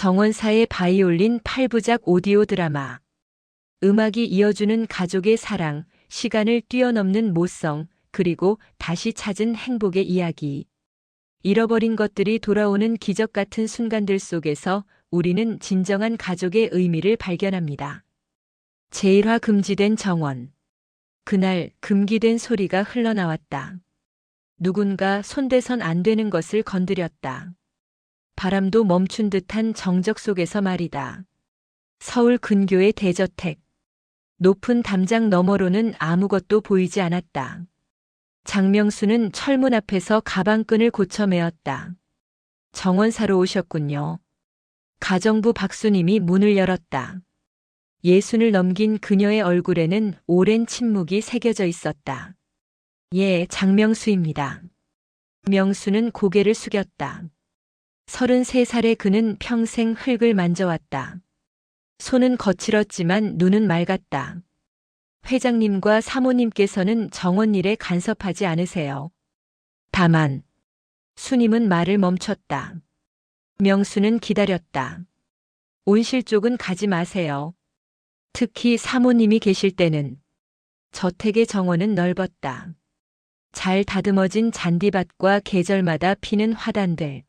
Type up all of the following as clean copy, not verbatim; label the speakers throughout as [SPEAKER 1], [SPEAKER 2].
[SPEAKER 1] 정원사의 바이올린 8부작 오디오 드라마. 음악이 이어주는 가족의 사랑, 시간을 뛰어넘는 모성, 그리고 다시 찾은 행복의 이야기. 잃어버린 것들이 돌아오는 기적 같은 순간들 속에서 우리는 진정한 가족의 의미를 발견합니다. 제1화 금지된 정원. 그날 금기된 소리가 흘러나왔다. 누군가 손대선 안 되는 것을 건드렸다. 바람도 멈춘 듯한 정적 속에서 말이다. 서울 근교의 대저택. 높은 담장 너머로는 아무것도 보이지 않았다. 장명수는 철문 앞에서 가방끈을 고쳐 메었다. 정원사로 오셨군요. 가정부 박수님이 문을 열었다. 예순을 넘긴 그녀의 얼굴에는 오랜 침묵이 새겨져 있었다. 예, 장명수입니다. 명수는 고개를 숙였다. 33살의 그는 평생 흙을 만져왔다. 손은 거칠었지만 눈은 맑았다. 회장님과 사모님께서는 정원 일에 간섭하지 않으세요. 다만 수님은 말을 멈췄다. 명수는 기다렸다. 온실 쪽은 가지 마세요. 특히 사모님이 계실 때는. 저택의 정원은 넓었다. 잘 다듬어진 잔디밭과 계절마다 피는 화단들.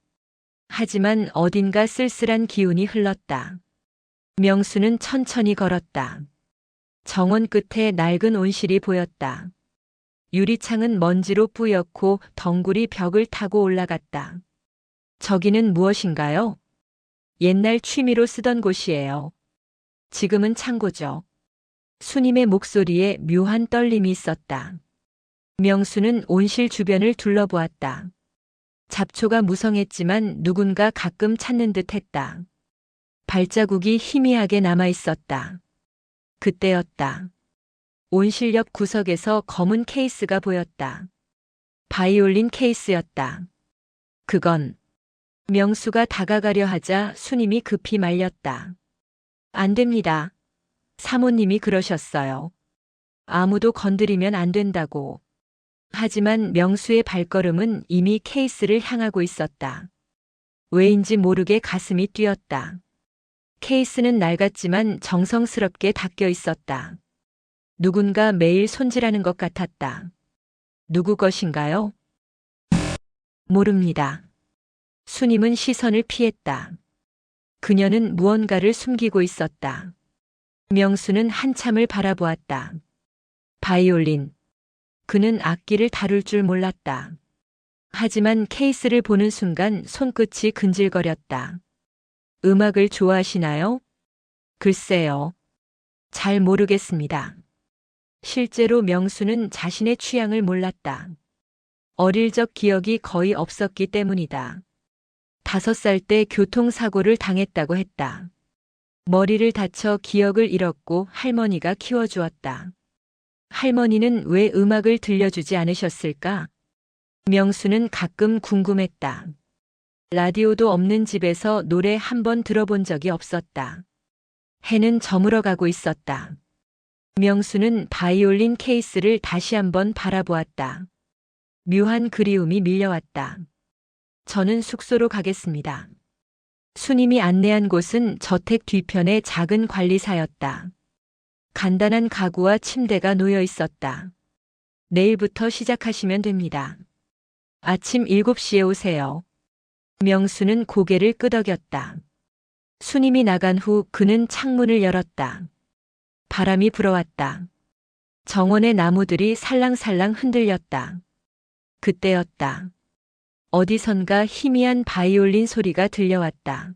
[SPEAKER 1] 하지만 어딘가 쓸쓸한 기운이 흘렀다. 명수는 천천히 걸었다. 정원 끝에 낡은 온실이 보였다. 유리창은 먼지로 뿌옇고 덩굴이 벽을 타고 올라갔다. 저기는 무엇인가요? 옛날 취미로 쓰던 곳이에요. 지금은 창고죠. 수님의 목소리에 묘한 떨림이 있었다. 명수는 온실 주변을 둘러보았다. 잡초가 무성했지만 누군가 가끔 찾는 듯 했다. 발자국이 희미하게 남아 있었다. 그때였다. 온실 옆 구석에서 검은 케이스가 보였다. 바이올린 케이스였다. 그건 명수가 다가가려 하자 수님이 급히 말렸다. 안 됩니다. 사모님이 그러셨어요. 아무도 건드리면 안 된다고. 하지만 명수의 발걸음은 이미 케이스를 향하고 있었다. 왜인지 모르게 가슴이 뛰었다. 케이스는 낡았지만 정성스럽게 닦여 있었다. 누군가 매일 손질하는 것 같았다. 누구 것인가요? 모릅니다. 수님은 시선을 피했다. 그녀는 무언가를 숨기고 있었다. 명수는 한참을 바라보았다. 바이올린. 그는 악기를 다룰 줄 몰랐다. 하지만 케이스를 보는 순간 손끝이 근질거렸다. 음악을 좋아하시나요? 글쎄요. 잘 모르겠습니다. 실제로 명수는 자신의 취향을 몰랐다. 어릴 적 기억이 거의 없었기 때문이다. 5살 때 교통사고를 당했다고 했다. 머리를 다쳐 기억을 잃었고 할머니가 키워주었다. 할머니는 왜 음악을 들려주지 않으셨을까? 명수는 가끔 궁금했다. 라디오도 없는 집에서 노래 한 번 들어본 적이 없었다. 해는 저물어 가고 있었다. 명수는 바이올린 케이스를 다시 한번 바라보았다. 묘한 그리움이 밀려왔다. 저는 숙소로 가겠습니다. 수님이 안내한 곳은 저택 뒤편의 작은 관리사였다. 간단한 가구와 침대가 놓여 있었다. 내일부터 시작하시면 됩니다. 아침 7시에 오세요. 명수는 고개를 끄덕였다. 수님이 나간 후 그는 창문을 열었다. 바람이 불어왔다. 정원의 나무들이 살랑살랑 흔들렸다. 그때였다. 어디선가 희미한 바이올린 소리가 들려왔다.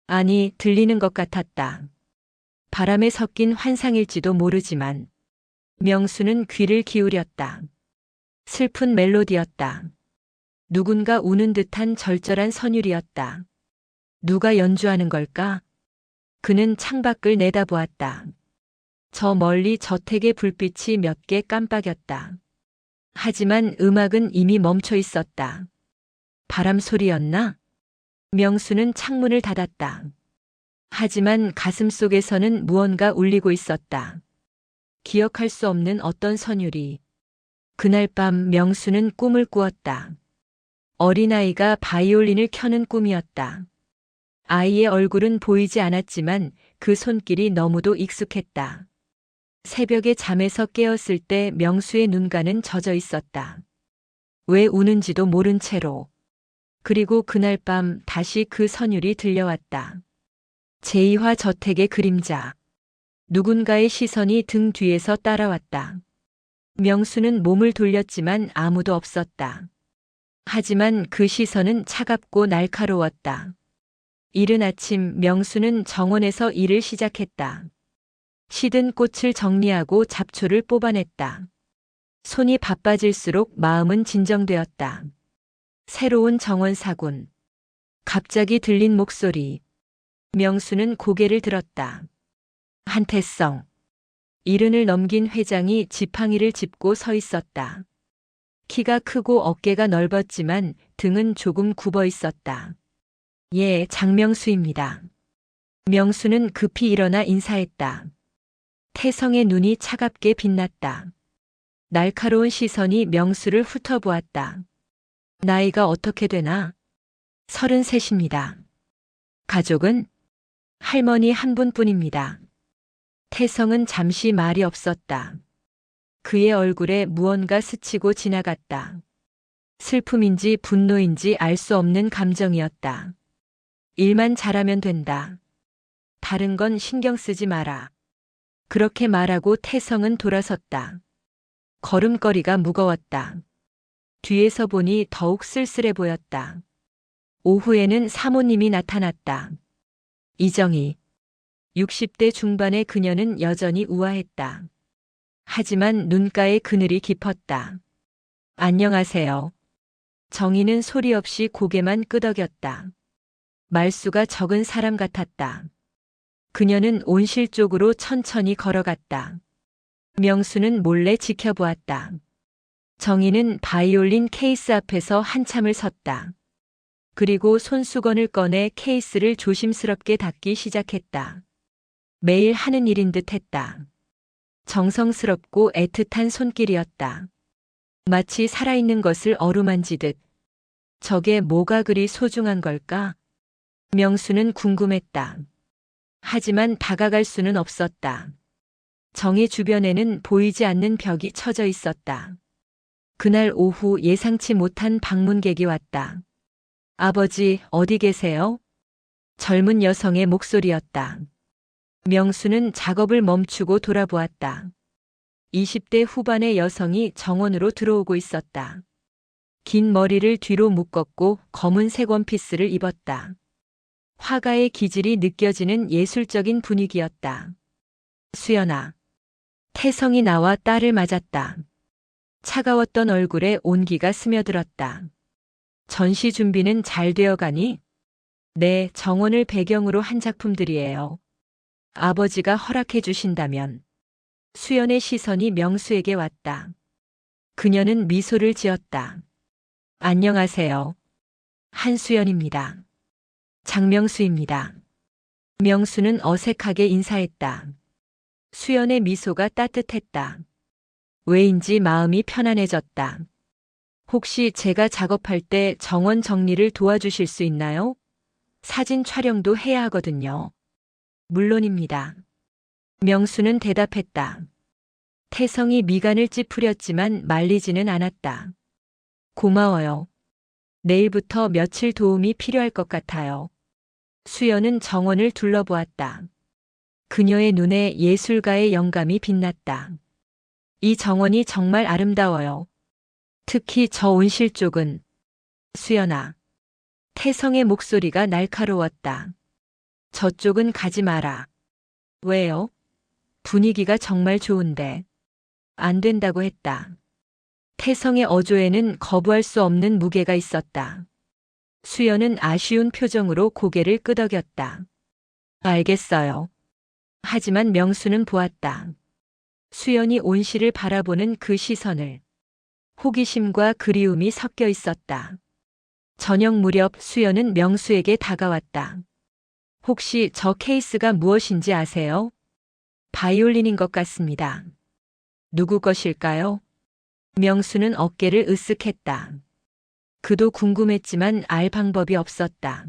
[SPEAKER 1] 아니, 들리는 것 같았다. 바람에 섞인 환상일지도 모르지만 명수는 귀를 기울였다. 슬픈 멜로디였다. 누군가 우는 듯한 절절한 선율이었다. 누가 연주하는 걸까? 그는 창밖을 내다보았다. 저 멀리 저택의 불빛이 몇 개 깜빡였다. 하지만 음악은 이미 멈춰 있었다. 바람 소리였나? 명수는 창문을 닫았다. 하지만 가슴속에서는 무언가 울리고 있었다. 기억할 수 없는 어떤 선율이. 그날 밤 명수는 꿈을 꾸었다. 어린아이가 바이올린을 켜는 꿈이었다. 아이의 얼굴은 보이지 않았지만 그 손길이 너무도 익숙했다. 새벽에 잠에서 깨었을 때 명수의 눈가는 젖어 있었다. 왜 우는지도 모른 채로. 그리고 그날 밤 다시 그 선율이 들려왔다. 제2화 저택의 그림자. 누군가의 시선이 등 뒤에서 따라왔다. 명수는 몸을 돌렸지만 아무도 없었다. 하지만 그 시선은 차갑고 날카로웠다. 이른 아침 명수는 정원에서 일을 시작했다. 시든 꽃을 정리하고 잡초를 뽑아냈다. 손이 바빠질수록 마음은 진정되었다. 새로운 정원 사군. 갑자기 들린 목소리. 명수는 고개를 들었다. 한태성. 이른을 넘긴 회장이 지팡이를 짚고 서 있었다. 키가 크고 어깨가 넓었지만 등은 조금 굽어 있었다. 예, 장명수입니다. 명수는 급히 일어나 인사했다. 태성의 눈이 차갑게 빛났다. 날카로운 시선이 명수를 훑어보았다. 나이가 어떻게 되나? 33입니다. 가족은? 할머니 한 분뿐입니다. 태성은 잠시 말이 없었다. 그의 얼굴에 무언가 스치고 지나갔다. 슬픔인지 분노인지 알 수 없는 감정이었다. 일만 잘하면 된다. 다른 건 신경 쓰지 마라. 그렇게 말하고 태성은 돌아섰다. 걸음걸이가 무거웠다. 뒤에서 보니 더욱 쓸쓸해 보였다. 오후에는 사모님이 나타났다. 이정희. 60대 중반의 그녀는 여전히 우아했다. 하지만 눈가에 그늘이 깊었다. 안녕하세요. 정희는 소리 없이 고개만 끄덕였다. 말수가 적은 사람 같았다. 그녀는 온실 쪽으로 천천히 걸어갔다. 명수는 몰래 지켜보았다. 정희는 바이올린 케이스 앞에서 한참을 섰다. 그리고 손수건을 꺼내 케이스를 조심스럽게 닫기 시작했다. 매일 하는 일인 듯 했다. 정성스럽고 애틋한 손길이었다. 마치 살아있는 것을 어루만지듯. 저게 뭐가 그리 소중한 걸까? 명수는 궁금했다. 하지만 다가갈 수는 없었다. 정의 주변에는 보이지 않는 벽이 쳐져 있었다. 그날 오후 예상치 못한 방문객이 왔다. 아버지, 어디 계세요? 젊은 여성의 목소리였다. 명수는 작업을 멈추고 돌아보았다. 20대 후반의 여성이 정원으로 들어오고 있었다. 긴 머리를 뒤로 묶었고 검은색 원피스를 입었다. 화가의 기질이 느껴지는 예술적인 분위기였다. 수연아. 태성이 나와 딸을 맞았다. 차가웠던 얼굴에 온기가 스며들었다. 전시 준비는 잘 되어가니? 네, 정원을 배경으로 한 작품들이에요. 아버지가 허락해 주신다면. 수연의 시선이 명수에게 왔다. 그녀는 미소를 지었다. 안녕하세요. 한수연입니다. 장명수입니다. 명수는 어색하게 인사했다. 수연의 미소가 따뜻했다. 왜인지 마음이 편안해졌다. 혹시 제가 작업할 때 정원 정리를 도와주실 수 있나요? 사진 촬영도 해야 하거든요. 물론입니다. 명수는 대답했다. 태성이 미간을 찌푸렸지만 말리지는 않았다. 고마워요. 내일부터 며칠 도움이 필요할 것 같아요. 수연은 정원을 둘러보았다. 그녀의 눈에 예술가의 영감이 빛났다. 이 정원이 정말 아름다워요. 특히 저 온실 쪽은. 수연아. 태성의 목소리가 날카로웠다. 저쪽은 가지 마라. 왜요? 분위기가 정말 좋은데. 안 된다고 했다. 태성의 어조에는 거부할 수 없는 무게가 있었다. 수연은 아쉬운 표정으로 고개를 끄덕였다. 알겠어요. 하지만 명수는 보았다. 수연이 온실을 바라보는 그 시선을. 호기심과 그리움이 섞여 있었다. 저녁 무렵 수연은 명수에게 다가왔다. 혹시 저 케이스가 무엇인지 아세요? 바이올린인 것 같습니다. 누구 것일까요? 명수는 어깨를 으쓱했다. 그도 궁금했지만 알 방법이 없었다.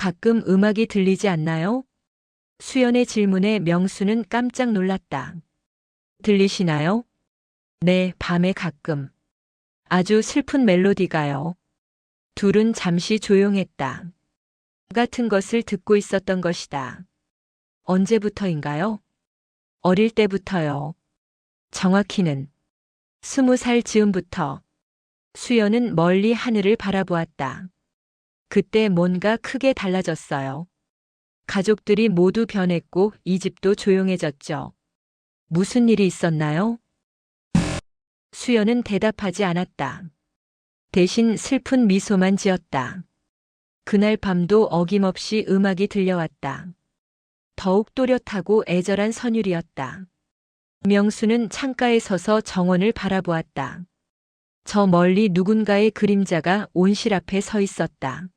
[SPEAKER 1] 가끔 음악이 들리지 않나요? 수연의 질문에 명수는 깜짝 놀랐다. 들리시나요? 네, 밤에 가끔. 아주 슬픈 멜로디가요. 둘은 잠시 조용했다. 같은 것을 듣고 있었던 것이다. 언제부터인가요? 어릴 때부터요. 정확히는 20살 즈음부터. 수연은 멀리 하늘을 바라보았다. 그때 뭔가 크게 달라졌어요. 가족들이 모두 변했고 이 집도 조용해졌죠. 무슨 일이 있었나요? 수연은 대답하지 않았다. 대신 슬픈 미소만 지었다. 그날 밤도 어김없이 음악이 들려왔다. 더욱 또렷하고 애절한 선율이었다. 명수는 창가에 서서 정원을 바라보았다. 저 멀리 누군가의 그림자가 온실 앞에 서 있었다.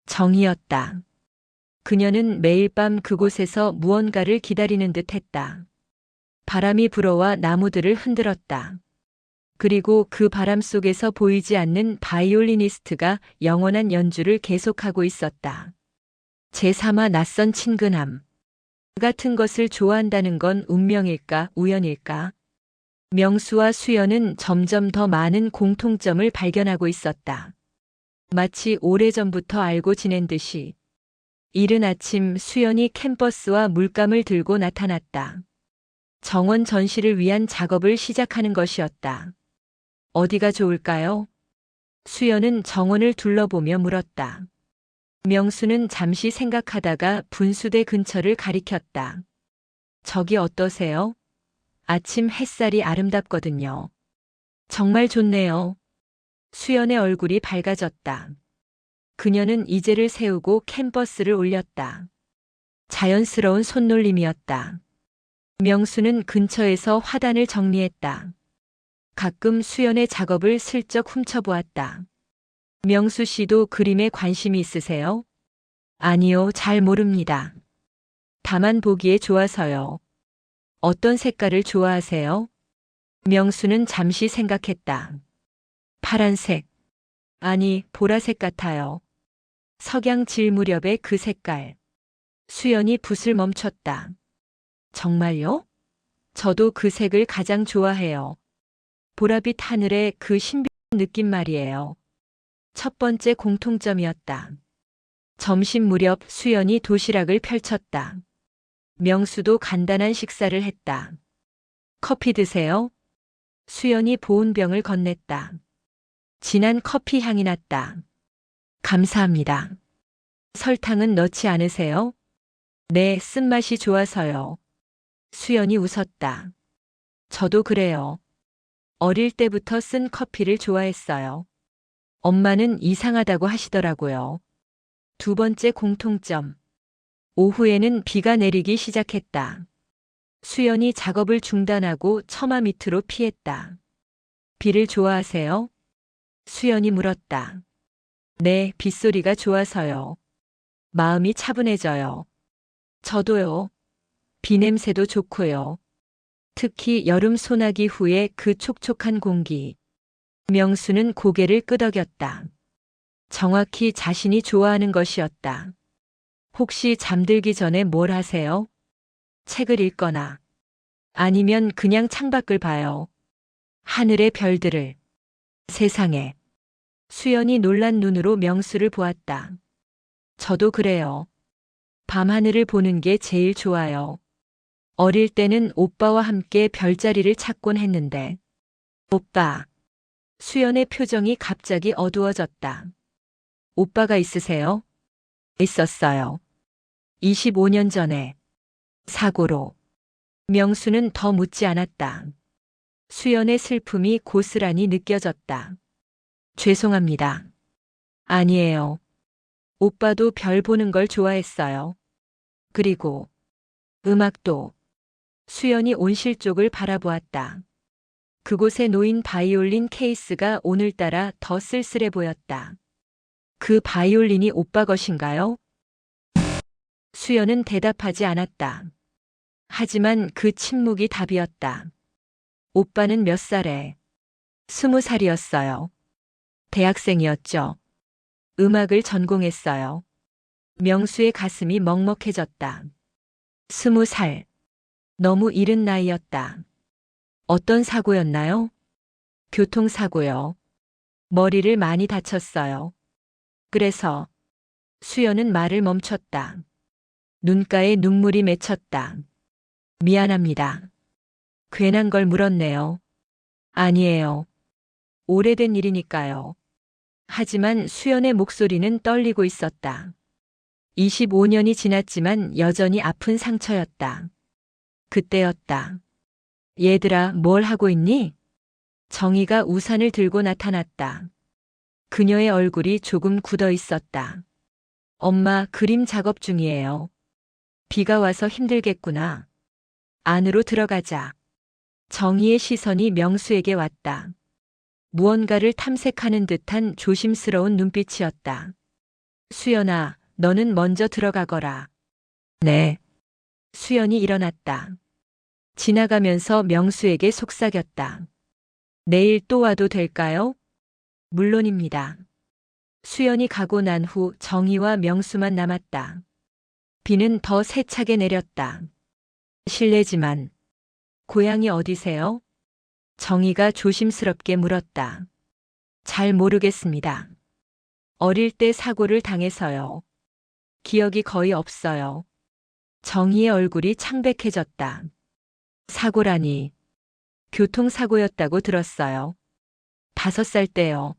[SPEAKER 1] 정이었다. 그녀는 매일 밤 그곳에서 무언가를 기다리는 듯 했다. 바람이 불어와 나무들을 흔들었다. 그리고 그 바람 속에서 보이지 않는 바이올리니스트가 영원한 연주를 계속하고 있었다. 제3화 낯선 친근함. 같은 것을 좋아한다는 건 운명일까, 우연일까? 명수와 수연은 점점 더 많은 공통점을 발견하고 있었다. 마치 오래전부터 알고 지낸 듯이. 이른 아침 수연이 캠퍼스와 물감을 들고 나타났다. 정원 전시를 위한 작업을 시작하는 것이었다. 어디가 좋을까요? 수연은 정원을 둘러보며 물었다. 명수는 잠시 생각하다가 분수대 근처를 가리켰다. 저기 어떠세요? 아침 햇살이 아름답거든요. 정말 좋네요. 수연의 얼굴이 밝아졌다. 그녀는 이제를 세우고 캔버스를 올렸다. 자연스러운 손놀림이었다. 명수는 근처에서 화단을 정리했다. 가끔 수연의 작업을 슬쩍 훔쳐보았다. 명수 씨도 그림에 관심이 있으세요? 아니요, 잘 모릅니다. 다만 보기에 좋아서요. 어떤 색깔을 좋아하세요? 명수는 잠시 생각했다. 파란색. 아니, 보라색 같아요. 석양 질 무렵의 그 색깔. 수연이 붓을 멈췄다. 정말요? 저도 그 색을 가장 좋아해요. 보라빛 하늘의 그 신비한 느낌 말이에요. 첫 번째 공통점이었다. 점심 무렵 수연이 도시락을 펼쳤다. 명수도 간단한 식사를 했다. 커피 드세요? 수연이 보온병을 건넸다. 진한 커피 향이 났다. 감사합니다. 설탕은 넣지 않으세요? 네, 쓴맛이 좋아서요. 수연이 웃었다. 저도 그래요. 어릴 때부터 쓴 커피를 좋아했어요. 엄마는 이상하다고 하시더라고요. 두 번째 공통점. 오후에는 비가 내리기 시작했다. 수연이 작업을 중단하고 처마 밑으로 피했다. 비를 좋아하세요? 수연이 물었다. 네, 빗소리가 좋아서요. 마음이 차분해져요. 저도요. 비 냄새도 좋고요. 특히 여름 소나기 후에 그 촉촉한 공기. 명수는 고개를 끄덕였다. 정확히 자신이 좋아하는 것이었다. 혹시 잠들기 전에 뭘 하세요? 책을 읽거나 아니면 그냥 창밖을 봐요. 하늘의 별들을. 세상에. 수연이 놀란 눈으로 명수를 보았다. 저도 그래요. 밤하늘을 보는 게 제일 좋아요. 어릴 때는 오빠와 함께 별자리를 찾곤 했는데. 오빠. 수연의 표정이 갑자기 어두워졌다. 오빠가 있으세요? 있었어요. 25년 전에. 사고로. 명수는 더 묻지 않았다. 수연의 슬픔이 고스란히 느껴졌다. 죄송합니다. 아니에요. 오빠도 별 보는 걸 좋아했어요. 그리고 음악도. 수연이 온실 쪽을 바라보았다. 그곳에 놓인 바이올린 케이스가 오늘따라 더 쓸쓸해 보였다. 그 바이올린이 오빠 것인가요? 수연은 대답하지 않았다. 하지만 그 침묵이 답이었다. 오빠는 몇 살에? 20살이었어요. 대학생이었죠. 음악을 전공했어요. 명수의 가슴이 먹먹해졌다. 20살. 너무 이른 나이였다. 어떤 사고였나요? 교통사고요. 머리를 많이 다쳤어요. 그래서 수연은 말을 멈췄다. 눈가에 눈물이 맺혔다. 미안합니다. 괜한 걸 물었네요. 아니에요. 오래된 일이니까요. 하지만 수연의 목소리는 떨리고 있었다. 25년이 지났지만 여전히 아픈 상처였다. 그때였다. 얘들아, 뭘 하고 있니? 정희가 우산을 들고 나타났다. 그녀의 얼굴이 조금 굳어 있었다. 엄마, 그림 작업 중이에요. 비가 와서 힘들겠구나. 안으로 들어가자. 정희의 시선이 명수에게 왔다. 무언가를 탐색하는 듯한 조심스러운 눈빛이었다. 수연아, 너는 먼저 들어가거라. 네. 수연이 일어났다. 지나가면서 명수에게 속삭였다. 내일 또 와도 될까요? 물론입니다. 수연이 가고 난 후 정희와 명수만 남았다. 비는 더 세차게 내렸다. 실례지만 고향이 어디세요? 정희가 조심스럽게 물었다. 잘 모르겠습니다. 어릴 때 사고를 당해서요. 기억이 거의 없어요. 정희의 얼굴이 창백해졌다. 사고라니. 교통사고였다고 들었어요. 5살 때요.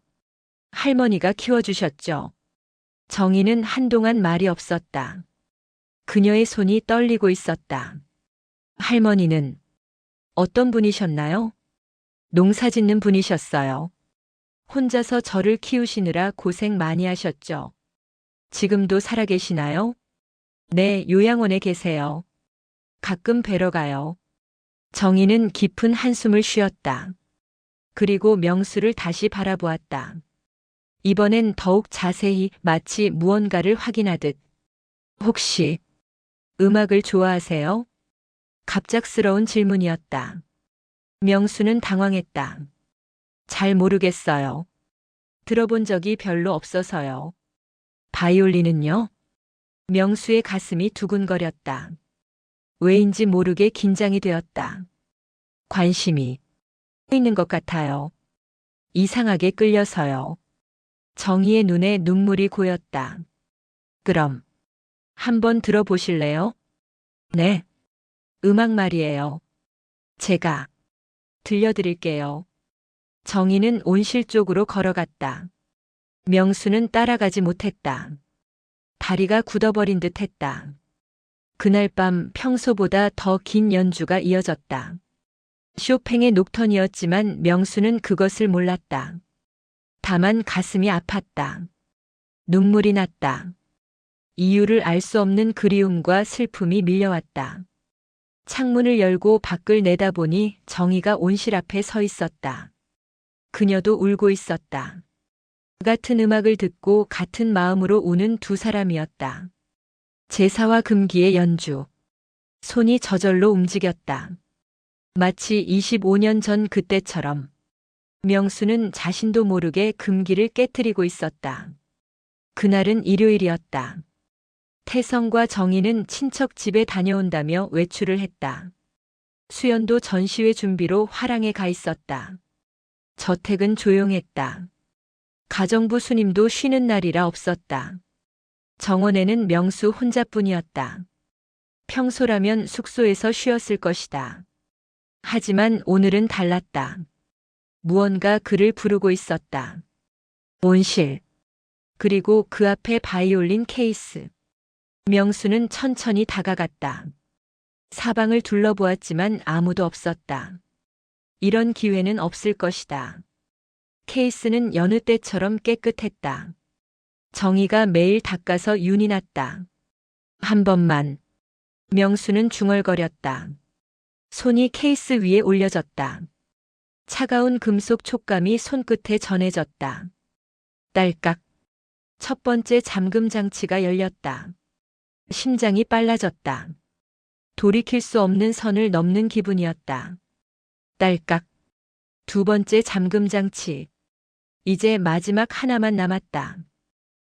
[SPEAKER 1] 할머니가 키워주셨죠. 정희는 한동안 말이 없었다. 그녀의 손이 떨리고 있었다. 할머니는 어떤 분이셨나요? 농사 짓는 분이셨어요. 혼자서 저를 키우시느라 고생 많이 하셨죠. 지금도 살아계시나요? 네, 요양원에 계세요. 가끔 뵈러 가요. 정희는 깊은 한숨을 쉬었다. 그리고 명수를 다시 바라보았다. 이번엔 더욱 자세히 마치 무언가를 확인하듯. 혹시 음악을 좋아하세요? 갑작스러운 질문이었다. 명수는 당황했다. 잘 모르겠어요. 들어본 적이 별로 없어서요. 바이올린은요? 명수의 가슴이 두근거렸다. 왜인지 모르게 긴장이 되었다. 관심이 있는 것 같아요. 이상하게 끌려서요. 정희의 눈에 눈물이 고였다. 그럼 한번 들어보실래요? 네. 음악 말이에요. 제가 들려드릴게요. 정희는 온실 쪽으로 걸어갔다. 명수는 따라가지 못했다. 다리가 굳어버린 듯 했다. 그날 밤 평소보다 더 긴 연주가 이어졌다. 쇼팽의 녹턴이었지만 명수는 그것을 몰랐다. 다만 가슴이 아팠다. 눈물이 났다. 이유를 알 수 없는 그리움과 슬픔이 밀려왔다. 창문을 열고 밖을 내다보니 정희가 온실 앞에 서 있었다. 그녀도 울고 있었다. 같은 음악을 듣고 같은 마음으로 우는 두 사람이었다. 제사와 금기의 연주. 손이 저절로 움직였다. 마치 25년 전 그때처럼. 명수는 자신도 모르게 금기를 깨트리고 있었다. 그날은 일요일이었다. 태성과 정희는 친척 집에 다녀온다며 외출을 했다. 수연도 전시회 준비로 화랑에 가 있었다. 저택은 조용했다. 가정부 수님도 쉬는 날이라 없었다. 정원에는 명수 혼자뿐이었다. 평소라면 숙소에서 쉬었을 것이다. 하지만 오늘은 달랐다. 무언가 그를 부르고 있었다. 온실. 그리고 그 앞에 바이올린 케이스. 명수는 천천히 다가갔다. 사방을 둘러보았지만 아무도 없었다. 이런 기회는 없을 것이다. 케이스는 여느 때처럼 깨끗했다. 정희가 매일 닦아서 윤이 났다. 한 번만. 명수는 중얼거렸다. 손이 케이스 위에 올려졌다. 차가운 금속 촉감이 손끝에 전해졌다. 딸깍. 첫 번째 잠금 장치가 열렸다. 심장이 빨라졌다. 돌이킬 수 없는 선을 넘는 기분이었다. 딸깍. 두 번째 잠금 장치. 이제 마지막 하나만 남았다.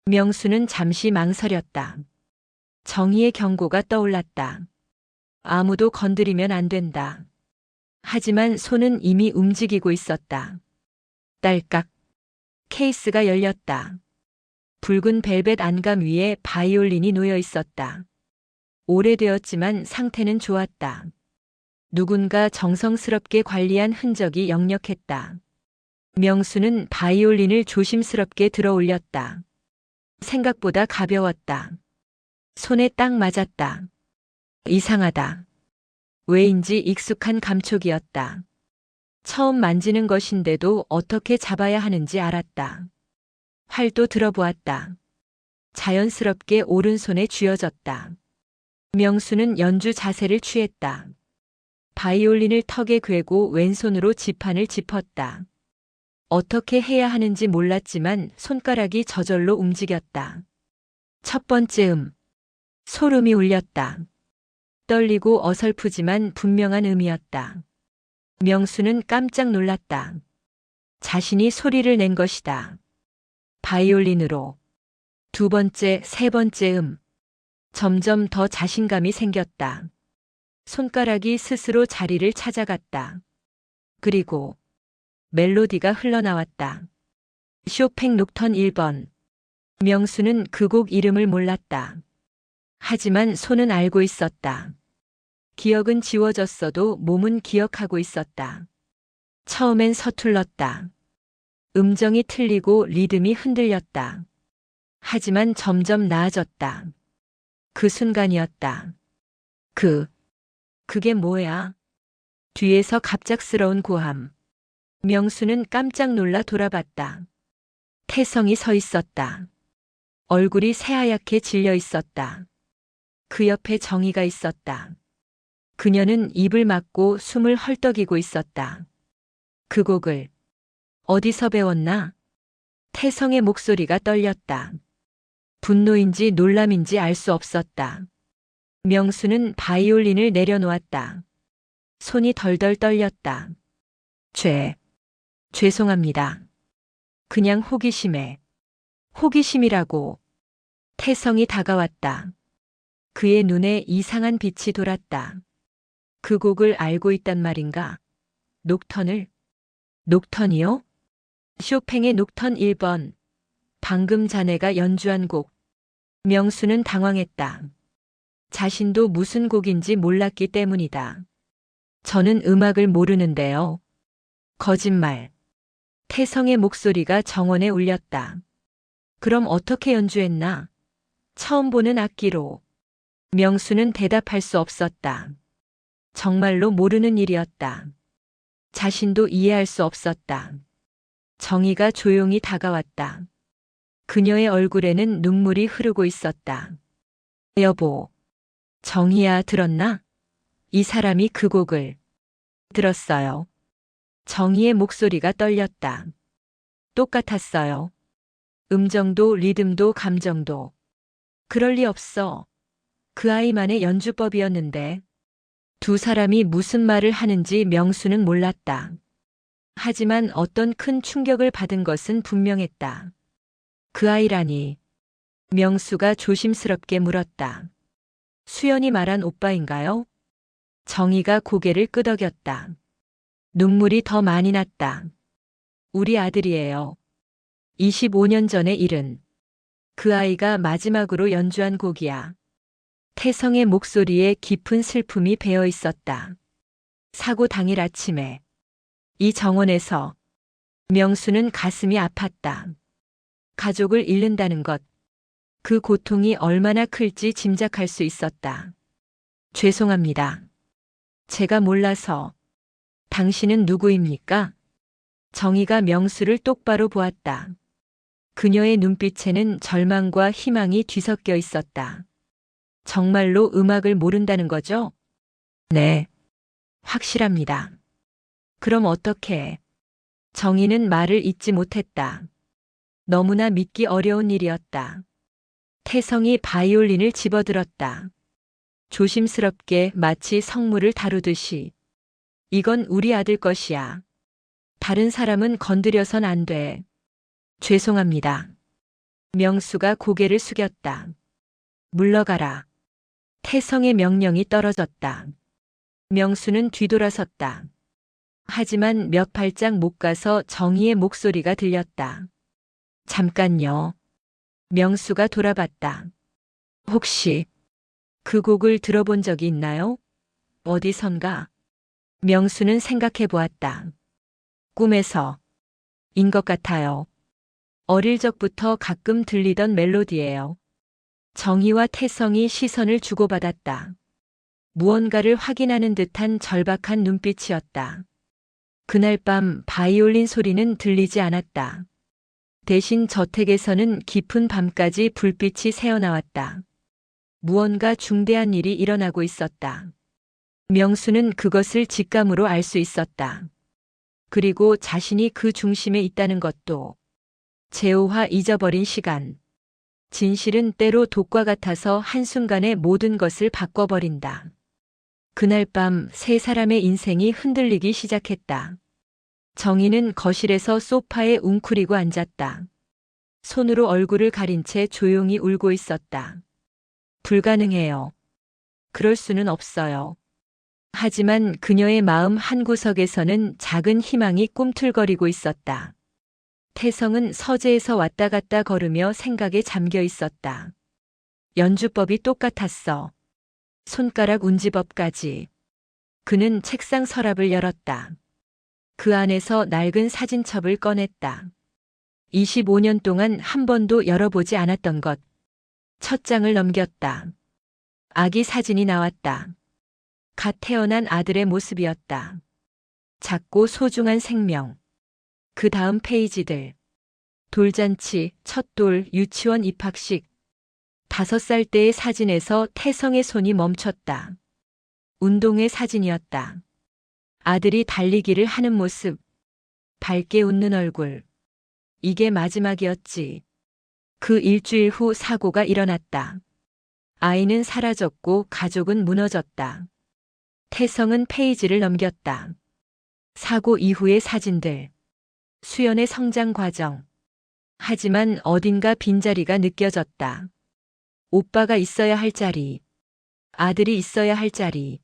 [SPEAKER 1] 명수는 잠시 망설였다. 정의의 경고가 떠올랐다. 아무도 건드리면 안 된다. 하지만 손은 이미 움직이고 있었다. 딸깍. 케이스가 열렸다. 붉은 벨벳 안감 위에 바이올린이 놓여 있었다. 오래되었지만 상태는 좋았다. 누군가 정성스럽게 관리한 흔적이 역력했다. 명수는 바이올린을 조심스럽게 들어 올렸다. 생각보다 가벼웠다. 손에 딱 맞았다. 이상하다. 왜인지 익숙한 감촉이었다. 처음 만지는 것인데도 어떻게 잡아야 하는지 알았다. 활도 들어보았다. 자연스럽게 오른손에 쥐어졌다. 명수는 연주 자세를 취했다. 바이올린을 턱에 괴고 왼손으로 지판을 짚었다. 어떻게 해야 하는지 몰랐지만 손가락이 저절로 움직였다. 첫 번째 소름이 울렸다. 떨리고 어설프지만 분명한 음이었다. 명수는 깜짝 놀랐다. 자신이 소리를 낸 것이다. 바이올린으로. 두 번째, 세 번째 점점 더 자신감이 생겼다. 손가락이 스스로 자리를 찾아갔다. 그리고 멜로디가 흘러나왔다. 쇼팽 녹턴 1번. 명수는 그 곡 이름을 몰랐다. 하지만 손은 알고 있었다. 기억은 지워졌어도 몸은 기억하고 있었다. 처음엔 서툴렀다. 음정이 틀리고 리듬이 흔들렸다. 하지만 점점 나아졌다. 그 순간이었다. 그게 뭐야? 뒤에서 갑작스러운 고함. 명수는 깜짝 놀라 돌아봤다. 태성이 서 있었다. 얼굴이 새하얗게 질려 있었다. 그 옆에 정희가 있었다. 그녀는 입을 막고 숨을 헐떡이고 있었다. 그 곡을 어디서 배웠나? 태성의 목소리가 떨렸다. 분노인지 놀람인지 알 수 없었다. 명수는 바이올린을 내려놓았다. 손이 덜덜 떨렸다. 죄송합니다. 그냥 호기심이라고. 태성이 다가왔다. 그의 눈에 이상한 빛이 돌았다. 그 곡을 알고 있단 말인가? 녹턴이요? 쇼팽의 녹턴 1번. 방금 자네가 연주한 곡. 명수는 당황했다. 자신도 무슨 곡인지 몰랐기 때문이다. 저는 음악을 모르는데요. 거짓말. 태성의 목소리가 정원에 울렸다. 그럼 어떻게 연주했나? 처음 보는 악기로. 명수는 대답할 수 없었다. 정말로 모르는 일이었다. 자신도 이해할 수 없었다. 정희가 조용히 다가왔다. 그녀의 얼굴에는 눈물이 흐르고 있었다. 여보. 정희야, 들었나? 이 사람이 그 곡을. 들었어요. 정희의 목소리가 떨렸다. 똑같았어요. 음정도 리듬도 감정도. 그럴 리 없어. 그 아이만의 연주법이었는데. 두 사람이 무슨 말을 하는지 명수는 몰랐다. 하지만 어떤 큰 충격을 받은 것은 분명했다. 그 아이라니. 명수가 조심스럽게 물었다. 수연이 말한 오빠인가요? 정희가 고개를 끄덕였다. 눈물이 더 많이 났다. 우리 아들이에요. 25년 전의 일은. 그 아이가 마지막으로 연주한 곡이야. 태성의 목소리에 깊은 슬픔이 배어 있었다. 사고 당일 아침에 이 정원에서 명수는 가슴이 아팠다. 가족을 잃는다는 것, 그 고통이 얼마나 클지 짐작할 수 있었다. 죄송합니다. 제가 몰라서. 당신은 누구입니까? 정희가 명수를 똑바로 보았다. 그녀의 눈빛에는 절망과 희망이 뒤섞여 있었다. 정말로 음악을 모른다는 거죠? 네. 확실합니다. 그럼 어떻게? 정희는 말을 잇지 못했다. 너무나 믿기 어려운 일이었다. 태성이 바이올린을 집어들었다. 조심스럽게 마치 성물을 다루듯이. 이건 우리 아들 것이야. 다른 사람은 건드려선 안 돼. 죄송합니다. 명수가 고개를 숙였다. 물러가라. 태성의 명령이 떨어졌다. 명수는 뒤돌아섰다. 하지만 몇 발짝 못 가서 정희의 목소리가 들렸다. 잠깐요. 명수가 돌아봤다. 혹시 그 곡을 들어본 적이 있나요? 어디선가? 명수는 생각해 보았다. 꿈에서 인 것 같아요. 어릴 적부터 가끔 들리던 멜로디예요. 정희와 태성이 시선을 주고받았다. 무언가를 확인하는 듯한 절박한 눈빛이었다. 그날 밤 바이올린 소리는 들리지 않았다. 대신 저택에서는 깊은 밤까지 불빛이 새어나왔다. 무언가 중대한 일이 일어나고 있었다. 명수는 그것을 직감으로 알 수 있었다. 그리고 자신이 그 중심에 있다는 것도. 재호와 잊어버린 시간. 진실은 때로 독과 같아서 한순간에 모든 것을 바꿔버린다. 그날 밤 세 사람의 인생이 흔들리기 시작했다. 정희는 거실에서 소파에 웅크리고 앉았다. 손으로 얼굴을 가린 채 조용히 울고 있었다. 불가능해요. 그럴 수는 없어요. 하지만 그녀의 마음 한구석에서는 작은 희망이 꿈틀거리고 있었다. 태성은 서재에서 왔다 갔다 걸으며 생각에 잠겨 있었다. 연주법이 똑같았어. 손가락 운지법까지. 그는 책상 서랍을 열었다. 그 안에서 낡은 사진첩을 꺼냈다. 25년 동안 한 번도 열어보지 않았던 것. 첫 장을 넘겼다. 아기 사진이 나왔다. 갓 태어난 아들의 모습이었다. 작고 소중한 생명. 그 다음 페이지들. 돌잔치, 첫돌, 유치원 입학식. 5살 때의 사진에서 태성의 손이 멈췄다. 운동회 사진이었다. 아들이 달리기를 하는 모습. 밝게 웃는 얼굴. 이게 마지막이었지. 그 일주일 후 사고가 일어났다. 아이는 사라졌고 가족은 무너졌다. 태성은 페이지를 넘겼다. 사고 이후의 사진들. 수연의 성장 과정. 하지만 어딘가 빈자리가 느껴졌다. 오빠가 있어야 할 자리. 아들이 있어야 할 자리.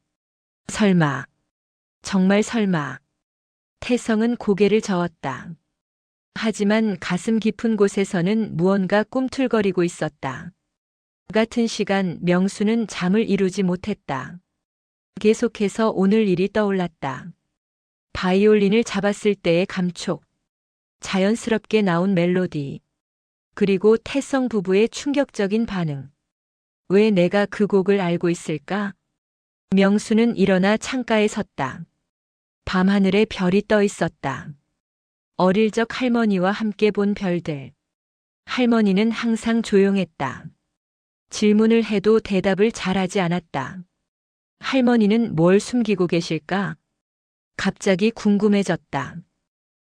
[SPEAKER 1] 설마. 정말 설마. 태성은 고개를 저었다. 하지만 가슴 깊은 곳에서는 무언가 꿈틀거리고 있었다. 같은 시간 명수는 잠을 이루지 못했다. 계속해서 오늘 일이 떠올랐다. 바이올린을 잡았을 때의 감촉. 자연스럽게 나온 멜로디. 그리고 태성 부부의 충격적인 반응. 왜 내가 그 곡을 알고 있을까? 명수는 일어나 창가에 섰다. 밤하늘에 별이 떠 있었다. 어릴 적 할머니와 함께 본 별들. 할머니는 항상 조용했다. 질문을 해도 대답을 잘하지 않았다. 할머니는 뭘 숨기고 계실까? 갑자기 궁금해졌다.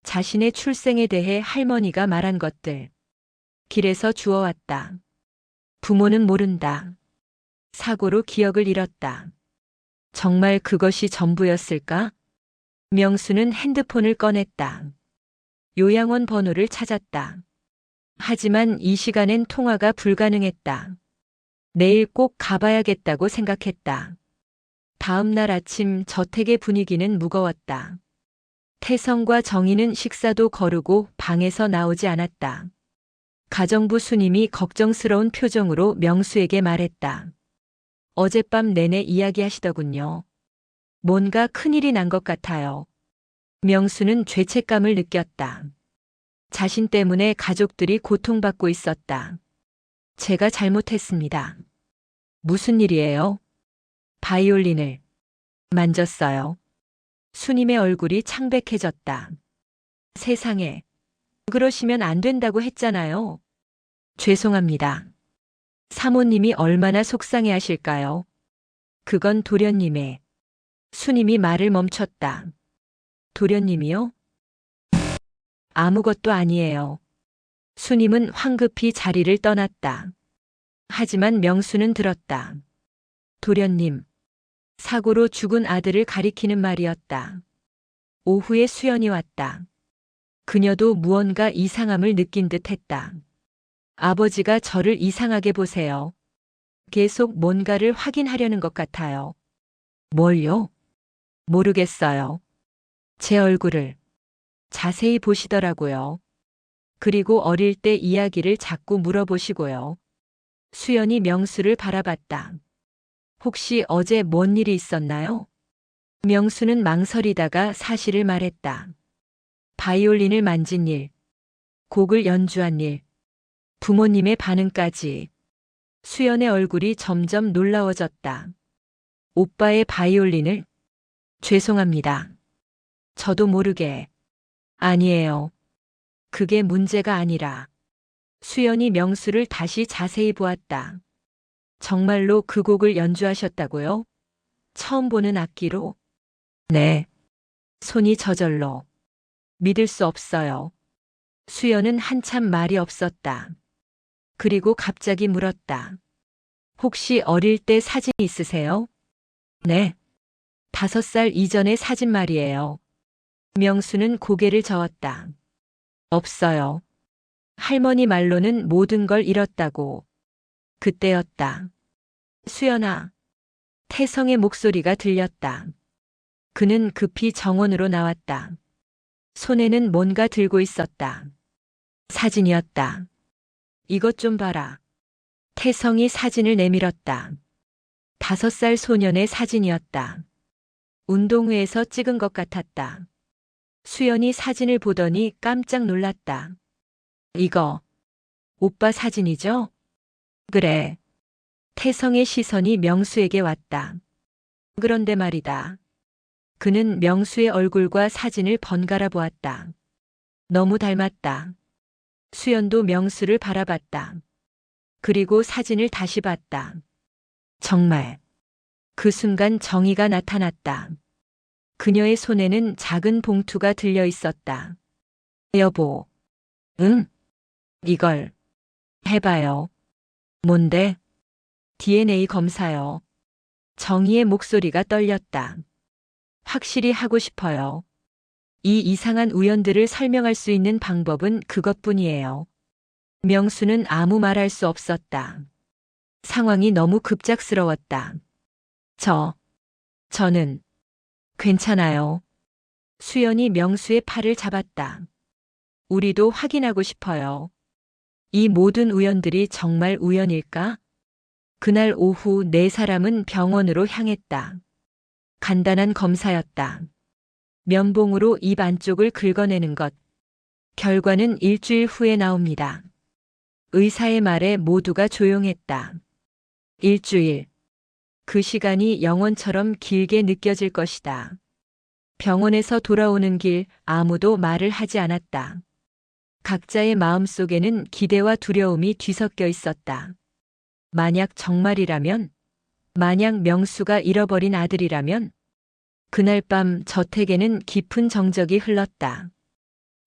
[SPEAKER 1] 자신의 출생에 대해 할머니가 말한 것들. 길에서 주워왔다. 부모는 모른다. 사고로 기억을 잃었다. 정말 그것이 전부였을까? 명수는 핸드폰을 꺼냈다. 요양원 번호를 찾았다. 하지만 이 시간엔 통화가 불가능했다. 내일 꼭 가봐야겠다고 생각했다. 다음 날 아침 저택의 분위기는 무거웠다. 태성과 정희는 식사도 거르고 방에서 나오지 않았다. 가정부 수님이 걱정스러운 표정으로 명수에게 말했다. 어젯밤 내내 이야기하시더군요. 뭔가 큰일이 난 것 같아요. 명수는 죄책감을 느꼈다. 자신 때문에 가족들이 고통받고 있었다. 제가 잘못했습니다. 무슨 일이에요? 바이올린을 만졌어요. 수님의 얼굴이 창백해졌다. 세상에. 그러시면 안 된다고 했잖아요. 죄송합니다. 사모님이 얼마나 속상해 하실까요? 그건 도련님의. 수님이 말을 멈췄다. 도련님이요? 아무것도 아니에요. 수님은 황급히 자리를 떠났다. 하지만 명수는 들었다. 도련님. 사고로 죽은 아들을 가리키는 말이었다. 오후에 수연이 왔다. 그녀도 무언가 이상함을 느낀 듯 했다. 아버지가 저를 이상하게 보세요. 계속 뭔가를 확인하려는 것 같아요. 뭘요? 모르겠어요. 제 얼굴을 자세히 보시더라고요. 그리고 어릴 때 이야기를 자꾸 물어보시고요. 수연이 명수를 바라봤다. 혹시 어제 뭔 일이 있었나요? 명수는 망설이다가 사실을 말했다. 바이올린을 만진 일, 곡을 연주한 일, 부모님의 반응까지. 수연의 얼굴이 점점 놀라워졌다. 오빠의 바이올린을? 죄송합니다. 저도 모르게. 아니에요. 그게 문제가 아니라. 수연이 명수를 다시 자세히 보았다. 정말로 그 곡을 연주하셨다고요? 처음 보는 악기로? 네. 손이 저절로. 믿을 수 없어요. 수연은 한참 말이 없었다. 그리고 갑자기 물었다. 혹시 어릴 때 사진 있으세요? 네. 5살 이전의 사진 말이에요. 명수는 고개를 저었다. 없어요. 할머니 말로는 모든 걸 잃었다고. 그때였다. 수연아. 태성의 목소리가 들렸다. 그는 급히 정원으로 나왔다. 손에는 뭔가 들고 있었다. 사진이었다. 이것 좀 봐라. 태성이 사진을 내밀었다. 5살 소년의 사진이었다. 운동회에서 찍은 것 같았다. 수연이 사진을 보더니 깜짝 놀랐다. 이거, 오빠 사진이죠? 그래. 태성의 시선이 명수에게 왔다. 그런데 말이다. 그는 명수의 얼굴과 사진을 번갈아 보았다. 너무 닮았다. 수연도 명수를 바라봤다. 그리고 사진을 다시 봤다. 정말. 그 순간 정의가 나타났다. 그녀의 손에는 작은 봉투가 들려 있었다. 여보. 응? 이걸 해봐요. 뭔데? DNA 검사요. 정의의 목소리가 떨렸다. 확실히 하고 싶어요. 이 이상한 우연들을 설명할 수 있는 방법은 그것뿐이에요. 명수는 아무 말할 수 없었다. 상황이 너무 급작스러웠다. 저는 괜찮아요. 수연이 명수의 팔을 잡았다. 우리도 확인하고 싶어요. 이 모든 우연들이 정말 우연일까? 그날 오후 4사람은 병원으로 향했다. 간단한 검사였다. 면봉으로 입 안쪽을 긁어내는 것. 결과는 일주일 후에 나옵니다. 의사의 말에 모두가 조용했다. 일주일. 그 시간이 영원처럼 길게 느껴질 것이다. 병원에서 돌아오는 길 아무도 말을 하지 않았다. 각자의 마음속에는 기대와 두려움이 뒤섞여 있었다. 만약 정말이라면, 만약 명수가 잃어버린 아들이라면, 그날 밤 저택에는 깊은 정적이 흘렀다.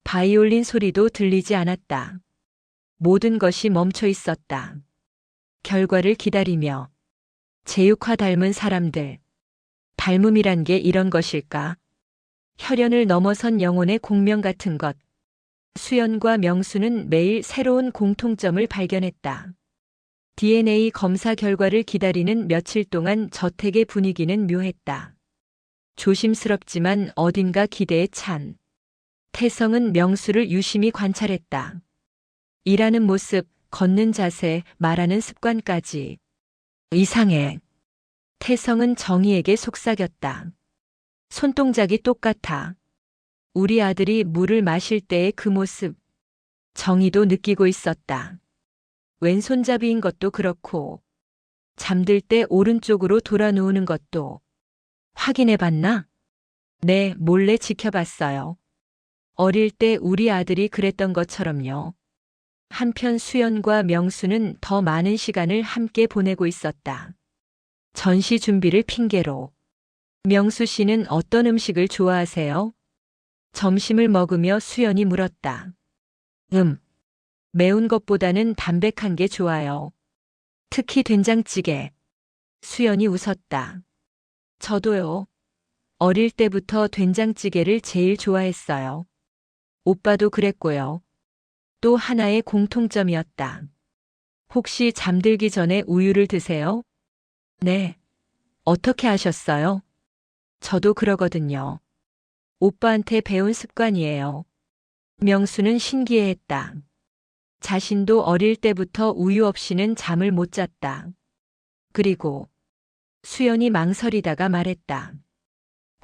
[SPEAKER 1] 바이올린 소리도 들리지 않았다. 모든 것이 멈춰 있었다. 결과를 기다리며 제육화 닮은 사람들. 닮음이란 게 이런 것일까? 혈연을 넘어선 영혼의 공명 같은 것. 수연과 명수는 매일 새로운 공통점을 발견했다. DNA 검사 결과를 기다리는 며칠 동안 저택의 분위기는 묘했다. 조심스럽지만 어딘가 기대에 찬. 태성은 명수를 유심히 관찰했다. 일하는 모습, 걷는 자세, 말하는 습관까지. 이상해. 태성은 정희에게 속삭였다. 손동작이 똑같아. 우리 아들이 물을 마실 때의 그 모습. 정희도 느끼고 있었다. 왼손잡이인 것도 그렇고, 잠들 때 오른쪽으로 돌아 누우는 것도. 확인해 봤나? 네, 몰래 지켜봤어요. 어릴 때 우리 아들이 그랬던 것처럼요. 한편 수연과 명수는 더 많은 시간을 함께 보내고 있었다. 전시 준비를 핑계로. 명수 씨는 어떤 음식을 좋아하세요? 점심을 먹으며 수연이 물었다. 매운 것보다는 담백한 게 좋아요. 특히 된장찌개. 수연이 웃었다. 저도요. 어릴 때부터 된장찌개를 제일 좋아했어요. 오빠도 그랬고요. 또 하나의 공통점이었다. 혹시 잠들기 전에 우유를 드세요? 네. 어떻게 아셨어요? 저도 그러거든요. 오빠한테 배운 습관이에요. 명수는 신기해했다. 자신도 어릴 때부터 우유 없이는 잠을 못 잤다. 그리고 수연이 망설이다가 말했다.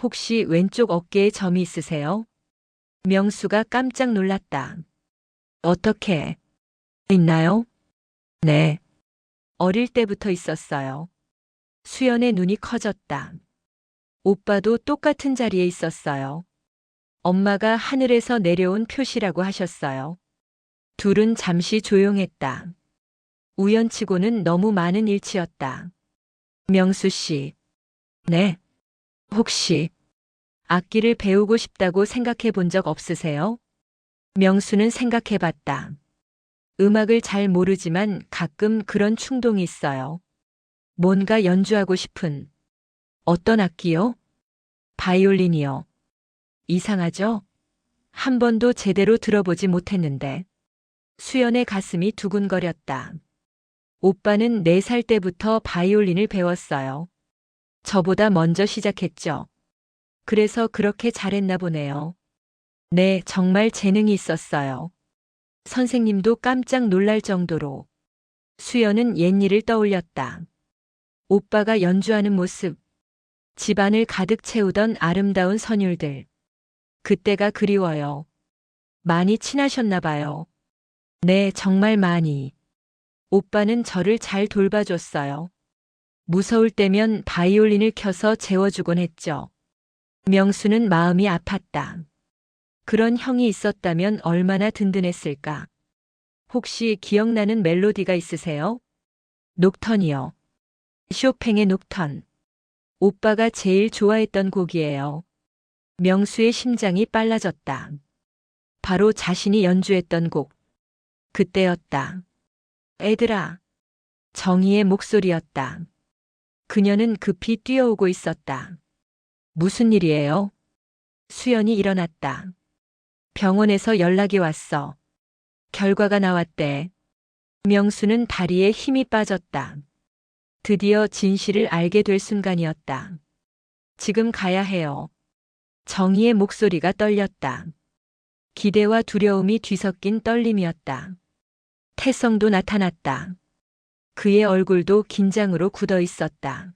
[SPEAKER 1] 혹시 왼쪽 어깨에 점이 있으세요? 명수가 깜짝 놀랐다. 어떻게 있나요? 네. 어릴 때부터 있었어요. 수연의 눈이 커졌다. 오빠도 똑같은 자리에 있었어요. 엄마가 하늘에서 내려온 표시라고 하셨어요. 둘은 잠시 조용했다. 우연치고는 너무 많은 일치였다. 명수 씨. 네. 혹시 악기를 배우고 싶다고 생각해 본 적 없으세요? 명수는 생각해 봤다. 음악을 잘 모르지만 가끔 그런 충동이 있어요. 뭔가 연주하고 싶은. 어떤 악기요? 바이올린이요. 이상하죠? 한 번도 제대로 들어보지 못했는데. 수연의 가슴이 두근거렸다. 오빠는 4살 때부터 바이올린을 배웠어요. 저보다 먼저 시작했죠. 그래서 그렇게 잘했나 보네요. 네, 정말 재능이 있었어요. 선생님도 깜짝 놀랄 정도로. 수연은 옛일을 떠올렸다. 오빠가 연주하는 모습, 집안을 가득 채우던 아름다운 선율들. 그때가 그리워요. 많이 친하셨나 봐요. 네, 정말 많이. 오빠는 저를 잘 돌봐줬어요. 무서울 때면 바이올린을 켜서 재워주곤 했죠. 명수는 마음이 아팠다. 그런 형이 있었다면 얼마나 든든했을까. 혹시 기억나는 멜로디가 있으세요? 녹턴이요. 쇼팽의 녹턴. 오빠가 제일 좋아했던 곡이에요. 명수의 심장이 빨라졌다. 바로 자신이 연주했던 곡. 그때였다. 애들아. 정희의 목소리였다. 그녀는 급히 뛰어오고 있었다. 무슨 일이에요? 수연이 일어났다. 병원에서 연락이 왔어. 결과가 나왔대. 명수는 다리에 힘이 빠졌다. 드디어 진실을 알게 될 순간이었다. 지금 가야 해요. 정희의 목소리가 떨렸다. 기대와 두려움이 뒤섞인 떨림이었다. 태성도 나타났다. 그의 얼굴도 긴장으로 굳어 있었다.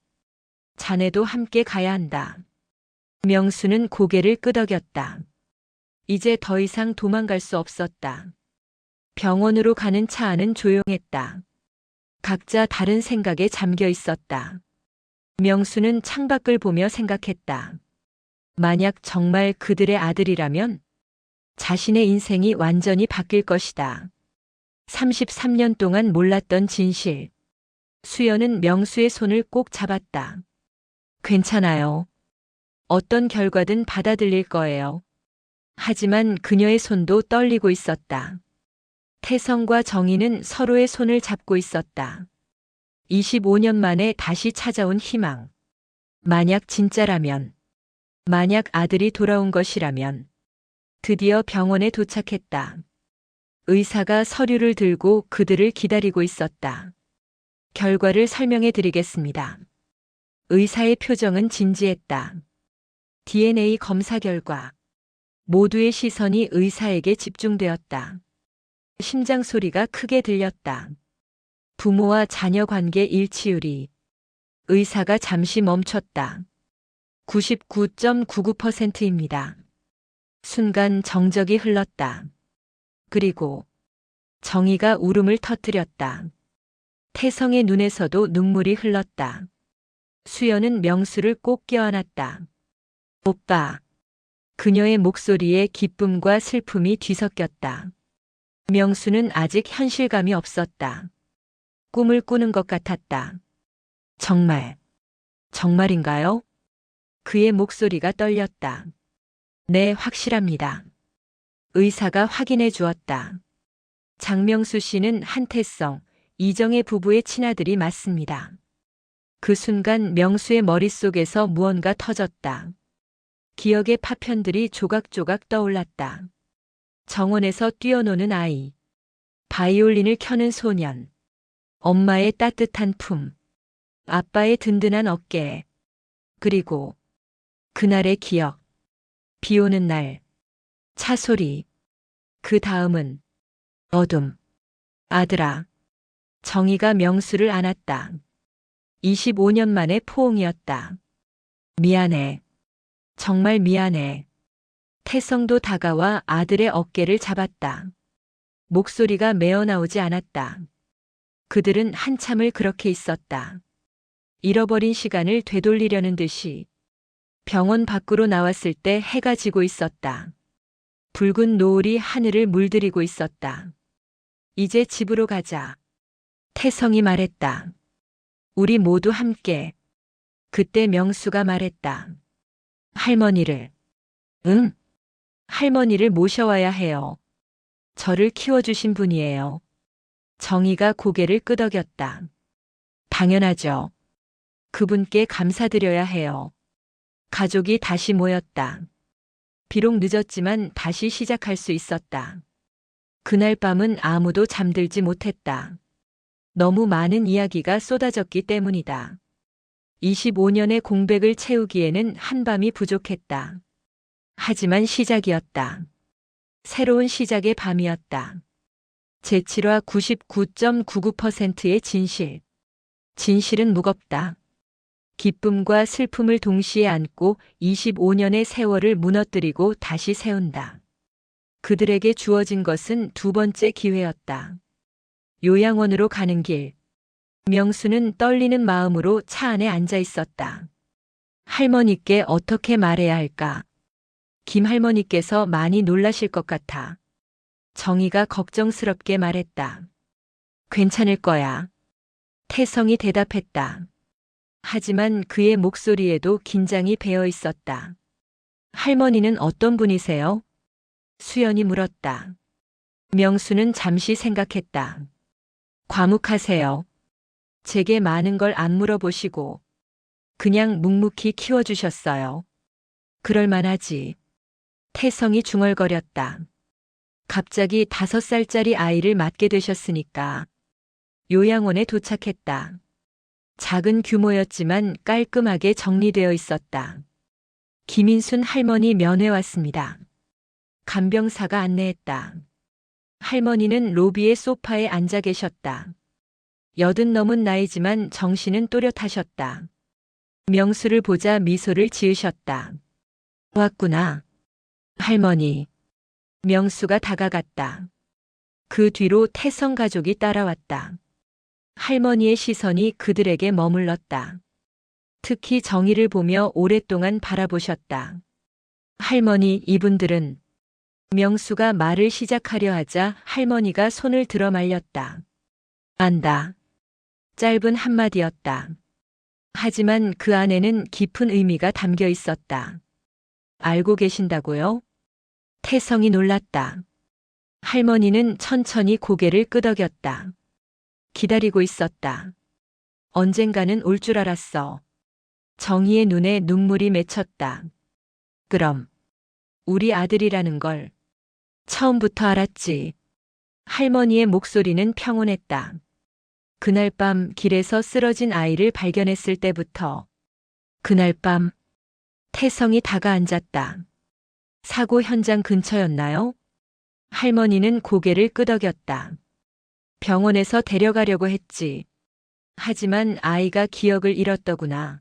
[SPEAKER 1] 자네도 함께 가야 한다. 명수는 고개를 끄덕였다. 이제 더 이상 도망갈 수 없었다. 병원으로 가는 차 안은 조용했다. 각자 다른 생각에 잠겨 있었다. 명수는 창밖을 보며 생각했다. 만약 정말 그들의 아들이라면 자신의 인생이 완전히 바뀔 것이다. 33년 동안 몰랐던 진실. 수연은 명수의 손을 꼭 잡았다. 괜찮아요. 어떤 결과든 받아들일 거예요. 하지만 그녀의 손도 떨리고 있었다. 태성과 정희는 서로의 손을 잡고 있었다. 25년 만에 다시 찾아온 희망. 만약 진짜라면, 만약 아들이 돌아온 것이라면, 드디어 병원에 도착했다. 의사가 서류를 들고 그들을 기다리고 있었다. 결과를 설명해 드리겠습니다. 의사의 표정은 진지했다. DNA 검사 결과. 모두의 시선이 의사에게 집중되었다. 심장 소리가 크게 들렸다. 부모와 자녀 관계 일치율이. 의사가 잠시 멈췄다. 99.99%입니다. 순간 정적이 흘렀다. 그리고 정희가 울음을 터뜨렸다. 태성의 눈에서도 눈물이 흘렀다. 수연은 명수를 꼭 껴안았다. 오빠. 그녀의 목소리에 기쁨과 슬픔이 뒤섞였다. 명수는 아직 현실감이 없었다. 꿈을 꾸는 것 같았다. 정말, 정말인가요? 그의 목소리가 떨렸다. 네, 확실합니다. 의사가 확인해 주었다. 장명수 씨는 한태성, 이정의 부부의 친아들이 맞습니다. 그 순간 명수의 머릿속에서 무언가 터졌다. 기억의 파편들이 조각조각 떠올랐다. 정원에서 뛰어노는 아이. 바이올린을 켜는 소년. 엄마의 따뜻한 품, 아빠의 든든한 어깨, 그리고 그날의 기억, 비 오는 날, 차 소리, 그 다음은 어둠. 아들아, 정희가 명수를 안았다. 25년 만에 포옹이었다. 미안해. 정말 미안해. 태성도 다가와 아들의 어깨를 잡았다. 목소리가 메어나오지 않았다. 그들은 한참을 그렇게 있었다. 잃어버린 시간을 되돌리려는 듯이. 병원 밖으로 나왔을 때 해가 지고 있었다. 붉은 노을이 하늘을 물들이고 있었다. 이제 집으로 가자. 태성이 말했다. 우리 모두 함께. 그때 명수가 말했다. 할머니를. 응. 할머니를 모셔와야 해요. 저를 키워주신 분이에요. 정희가 고개를 끄덕였다. 당연하죠. 그분께 감사드려야 해요. 가족이 다시 모였다. 비록 늦었지만 다시 시작할 수 있었다. 그날 밤은 아무도 잠들지 못했다. 너무 많은 이야기가 쏟아졌기 때문이다. 25년의 공백을 채우기에는 한밤이 부족했다. 하지만 시작이었다. 새로운 시작의 밤이었다. 제7화 99.99%의 진실. 진실은 무겁다. 기쁨과 슬픔을 동시에 안고 25년의 세월을 무너뜨리고 다시 세운다. 그들에게 주어진 것은 두 번째 기회였다. 요양원으로 가는 길. 명수는 떨리는 마음으로 차 안에 앉아 있었다. 할머니께 어떻게 말해야 할까? 김 할머니께서 많이 놀라실 것 같아. 정희가 걱정스럽게 말했다. 괜찮을 거야. 태성이 대답했다. 하지만 그의 목소리에도 긴장이 배어 있었다. 할머니는 어떤 분이세요? 수연이 물었다. 명수는 잠시 생각했다. 과묵하세요. 제게 많은 걸 안 물어보시고 그냥 묵묵히 키워주셨어요. 그럴만하지. 태성이 중얼거렸다. 갑자기 5살짜리 아이를 맡게 되셨으니까. 요양원에 도착했다. 작은 규모였지만 깔끔하게 정리되어 있었다. 김인순 할머니 면회 왔습니다. 간병사가 안내했다. 할머니는 로비의 소파에 앉아 계셨다. 80 넘은 나이지만 정신은 또렷하셨다. 명수를 보자 미소를 지으셨다. 왔구나. 할머니. 명수가 다가갔다. 그 뒤로 태성 가족이 따라왔다. 할머니의 시선이 그들에게 머물렀다. 특히 정희를 보며 오랫동안 바라보셨다. 할머니, 이분들은. 명수가 말을 시작하려 하자 할머니가 손을 들어 말렸다. 안다. 짧은 한마디였다. 하지만 그 안에는 깊은 의미가 담겨 있었다. 알고 계신다고요? 태성이 놀랐다. 할머니는 천천히 고개를 끄덕였다. 기다리고 있었다. 언젠가는 올 줄 알았어. 정희의 눈에 눈물이 맺혔다. 그럼 우리 아들이라는 걸 처음부터 알았지. 할머니의 목소리는 평온했다. 그날 밤 길에서 쓰러진 아이를 발견했을 때부터. 그날 밤 태성이 다가앉았다. 사고 현장 근처였나요? 할머니는 고개를 끄덕였다. 병원에서 데려가려고 했지. 하지만 아이가 기억을 잃었더구나.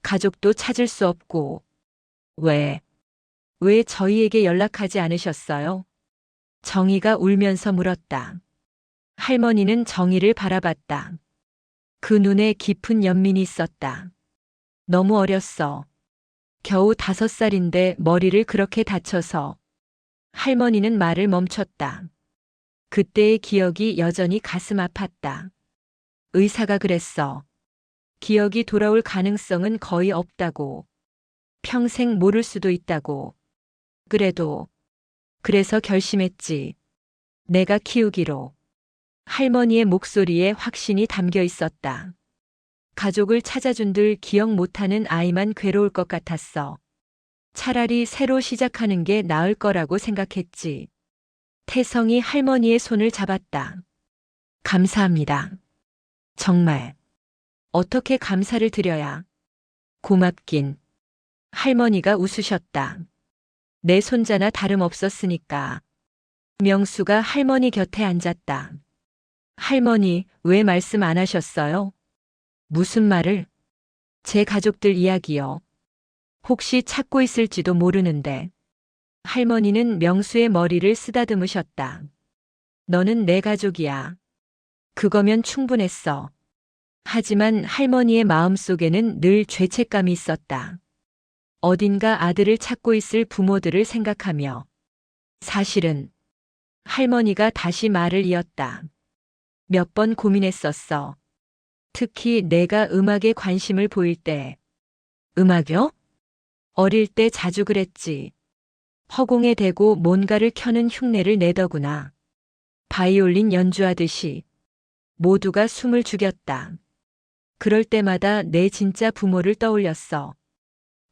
[SPEAKER 1] 가족도 찾을 수 없고. 왜 저희에게 연락하지 않으셨어요? 정희가 울면서 물었다. 할머니는 정희를 바라봤다. 그 눈에 깊은 연민이 있었다. 너무 어렸어. 겨우 5살인데 머리를 그렇게 다쳐서. 할머니는 말을 멈췄다. 그때의 기억이 여전히 가슴 아팠다. 의사가 그랬어. 기억이 돌아올 가능성은 거의 없다고. 평생 모를 수도 있다고. 그래서 결심했지. 내가 키우기로. 할머니의 목소리에 확신이 담겨 있었다. 가족을 찾아준들 기억 못하는 아이만 괴로울 것 같았어. 차라리 새로 시작하는 게 나을 거라고 생각했지. 태성이 할머니의 손을 잡았다. 감사합니다. 정말 어떻게 감사를 드려야. 고맙긴. 할머니가 웃으셨다. 내 손자나 다름없었으니까. 명수가 할머니 곁에 앉았다. 할머니, 왜 말씀 안 하셨어요? 무슨 말을? 제 가족들 이야기요. 혹시 찾고 있을지도 모르는데. 할머니는 명수의 머리를 쓰다듬으셨다. 너는 내 가족이야. 그거면 충분했어. 하지만 할머니의 마음속에는 늘 죄책감이 있었다. 어딘가 아들을 찾고 있을 부모들을 생각하며. 사실은 할머니가 다시 말을 이었다. 몇 번 고민했었어. 특히 내가 음악에 관심을 보일 때. 음악이요? 어릴 때 자주 그랬지. 허공에 대고 뭔가를 켜는 흉내를 내더구나. 바이올린 연주하듯이. 모두가 숨을 죽였다. 그럴 때마다 내 진짜 부모를 떠올렸어.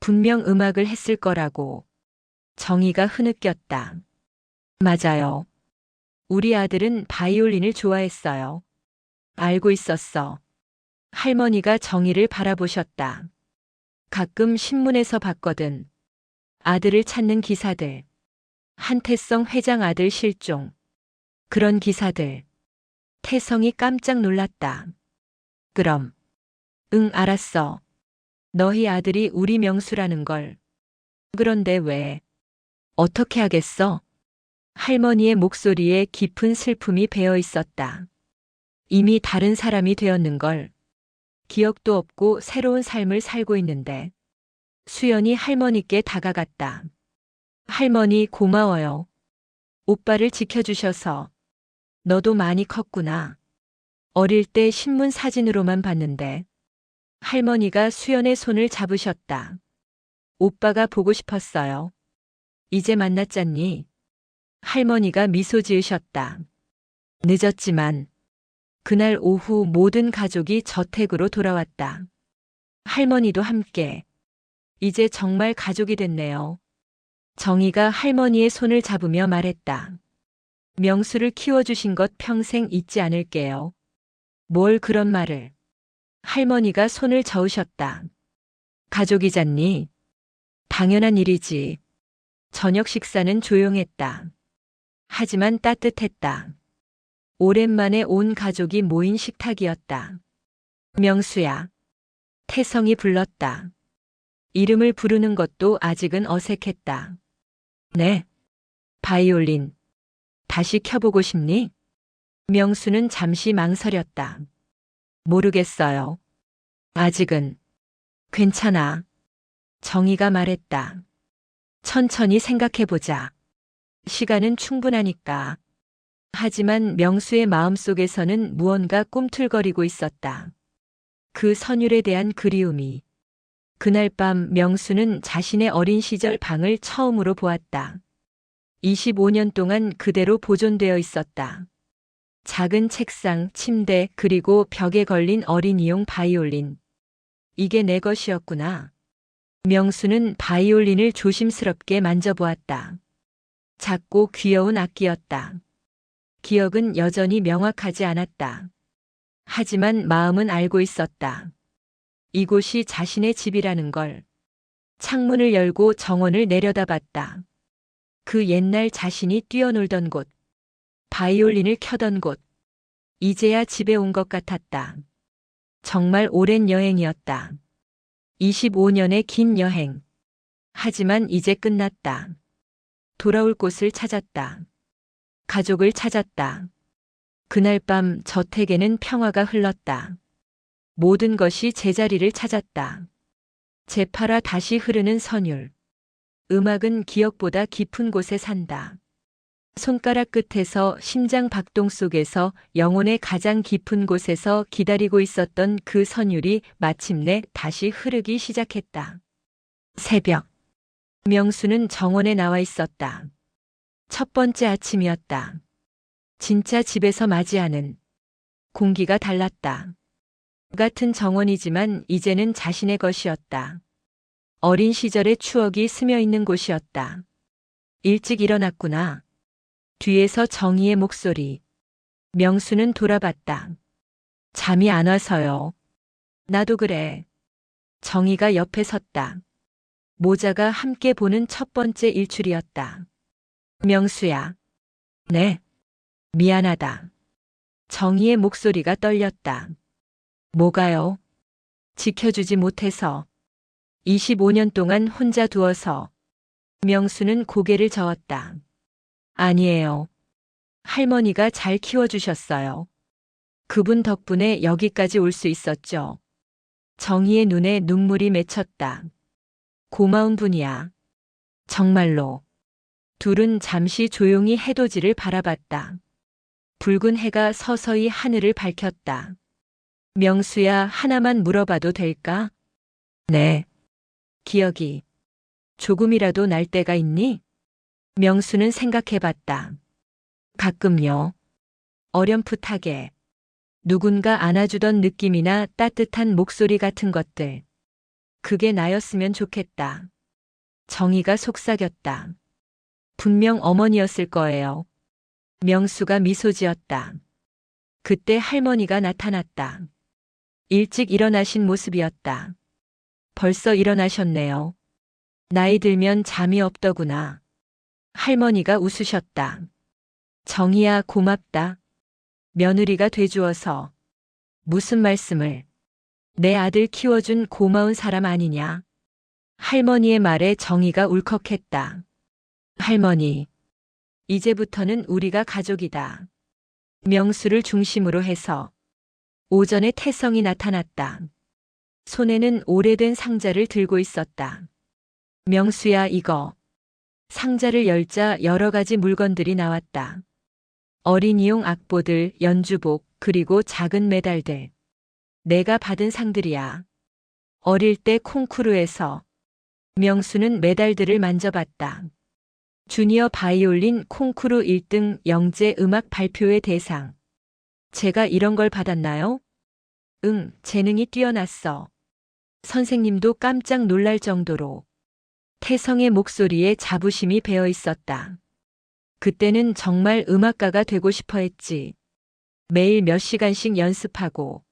[SPEAKER 1] 분명 음악을 했을 거라고. 정의가 흐느꼈다. 맞아요. 우리 아들은 바이올린을 좋아했어요. 알고 있었어. 할머니가 정의를 바라보셨다. 가끔 신문에서 봤거든. 아들을 찾는 기사들. 한태성 회장 아들 실종. 그런 기사들. 태성이 깜짝 놀랐다. 그럼. 응, 알았어. 너희 아들이 우리 명수라는 걸. 그런데 왜? 어떻게 하겠어? 할머니의 목소리에 깊은 슬픔이 배어 있었다. 이미 다른 사람이 되었는 걸. 기억도 없고 새로운 삶을 살고 있는데. 수연이 할머니께 다가갔다. 할머니 고마워요. 오빠를 지켜주셔서. 너도 많이 컸구나. 어릴 때 신문 사진으로만 봤는데. 할머니가 수연의 손을 잡으셨다. 오빠가 보고 싶었어요. 이제 만났잖니. 할머니가 미소 지으셨다. 늦었지만 그날 오후 모든 가족이 저택으로 돌아왔다. 할머니도 함께. 이제 정말 가족이 됐네요. 정희가 할머니의 손을 잡으며 말했다. 명수를 키워주신 것 평생 잊지 않을게요. 뭘 그런 말을. 할머니가 손을 저으셨다. 가족이잖니. 당연한 일이지. 저녁 식사는 조용했다. 하지만 따뜻했다. 오랜만에 온 가족이 모인 식탁이었다. 명수야. 태성이 불렀다. 이름을 부르는 것도 아직은 어색했다. 네. 바이올린. 다시 켜보고 싶니? 명수는 잠시 망설였다. 모르겠어요. 아직은. 괜찮아. 정희가 말했다. 천천히 생각해보자. 시간은 충분하니까. 하지만 명수의 마음속에서는 무언가 꿈틀거리고 있었다. 그 선율에 대한 그리움이. 그날 밤 명수는 자신의 어린 시절 방을 처음으로 보았다. 25년 동안 그대로 보존되어 있었다. 작은 책상, 침대, 그리고 벽에 걸린 어린이용 바이올린. 이게 내 것이었구나. 명수는 바이올린을 조심스럽게 만져보았다. 작고 귀여운 악기였다. 기억은 여전히 명확하지 않았다. 하지만 마음은 알고 있었다. 이곳이 자신의 집이라는 걸. 창문을 열고 정원을 내려다봤다. 그 옛날 자신이 뛰어놀던 곳. 바이올린을 켜던 곳. 이제야 집에 온 것 같았다. 정말 오랜 여행이었다. 25년의 긴 여행. 하지만 이제 끝났다. 돌아올 곳을 찾았다. 가족을 찾았다. 그날 밤 저택에는 평화가 흘렀다. 모든 것이 제자리를 찾았다. 재팔아 다시 흐르는 선율. 음악은 기억보다 깊은 곳에 산다. 손가락 끝에서 심장 박동 속에서 영혼의 가장 깊은 곳에서 기다리고 있었던 그 선율이 마침내 다시 흐르기 시작했다. 새벽. 명수는 정원에 나와 있었다. 첫 번째 아침이었다. 진짜 집에서 맞이하는. 공기가 달랐다. 같은 정원이지만 이제는 자신의 것이었다. 어린 시절의 추억이 스며 있는 곳이었다. 일찍 일어났구나. 뒤에서 정희의 목소리. 명수는 돌아봤다. 잠이 안 와서요. 나도 그래. 정희가 옆에 섰다. 모자가 함께 보는 첫 번째 일출이었다. 명수야. 네. 미안하다. 정희의 목소리가 떨렸다. 뭐가요? 지켜주지 못해서. 25년 동안 혼자 두어서. 명수는 고개를 저었다. 아니에요. 할머니가 잘 키워주셨어요. 그분 덕분에 여기까지 올 수 있었죠. 정희의 눈에 눈물이 맺혔다. 고마운 분이야. 정말로. 둘은 잠시 조용히 해돋이를 바라봤다. 붉은 해가 서서히 하늘을 밝혔다. 명수야, 하나만 물어봐도 될까? 네. 기억이 조금이라도 날 때가 있니? 명수는 생각해봤다. 가끔요. 어렴풋하게. 누군가 안아주던 느낌이나 따뜻한 목소리 같은 것들. 그게 나였으면 좋겠다. 정희가 속삭였다. 분명 어머니였을 거예요. 명수가 미소 지었다. 그때 할머니가 나타났다. 일찍 일어나신 모습이었다. 벌써 일어나셨네요. 나이 들면 잠이 없더구나. 할머니가 웃으셨다. 정희야, 고맙다. 며느리가 돼주어서. 무슨 말씀을. 내 아들 키워준 고마운 사람 아니냐. 할머니의 말에 정희가 울컥했다. 할머니. 이제부터는 우리가 가족이다. 명수를 중심으로 해서. 오전에 태성이 나타났다. 손에는 오래된 상자를 들고 있었다. 명수야, 이거. 상자를 열자 여러 가지 물건들이 나왔다. 어린이용 악보들, 연주복, 그리고 작은 메달들. 내가 받은 상들이야. 어릴 때 콩쿠르에서. 명수는 메달들을 만져봤다. 주니어 바이올린 콩쿠르 1등 영재 음악 발표회 대상. 제가 이런 걸 받았나요? 응, 재능이 뛰어났어. 선생님도 깜짝 놀랄 정도로. 태성의 목소리에 자부심이 배어 있었다. 그때는 정말 음악가가 되고 싶어 했지. 매일 몇 시간씩 연습하고.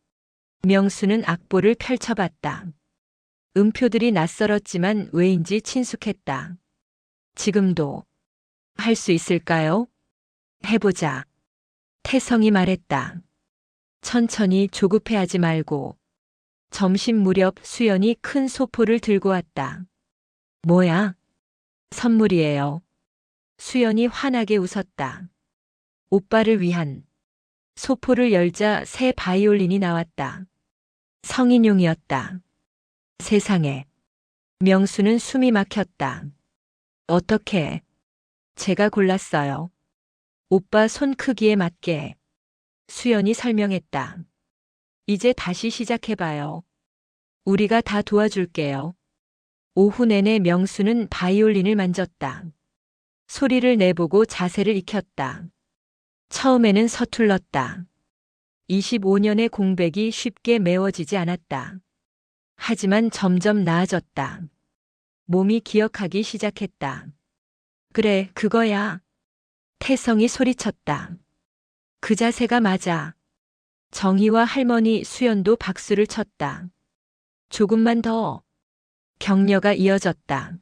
[SPEAKER 1] 명수는 악보를 펼쳐봤다. 음표들이 낯설었지만 왜인지 친숙했다. 지금도 할 수 있을까요? 해보자. 태성이 말했다. 천천히, 조급해하지 말고. 점심 무렵 수연이 큰 소포를 들고 왔다. 뭐야? 선물이에요. 수연이 환하게 웃었다. 오빠를 위한. 소포를 열자 새 바이올린이 나왔다. 성인용이었다. 세상에. 명수는 숨이 막혔다. 어떻게? 제가 골랐어요. 오빠 손 크기에 맞게. 수연이 설명했다. 이제 다시 시작해봐요. 우리가 다 도와줄게요. 오후 내내 명수는 바이올린을 만졌다. 소리를 내보고 자세를 익혔다. 처음에는 서툴렀다. 25년의 공백이 쉽게 메워지지 않았다. 하지만 점점 나아졌다. 몸이 기억하기 시작했다. 그래, 그거야. 태성이 소리쳤다. 그 자세가 맞아. 정희와 할머니 수연도 박수를 쳤다. 조금만 더. 격려가 이어졌다.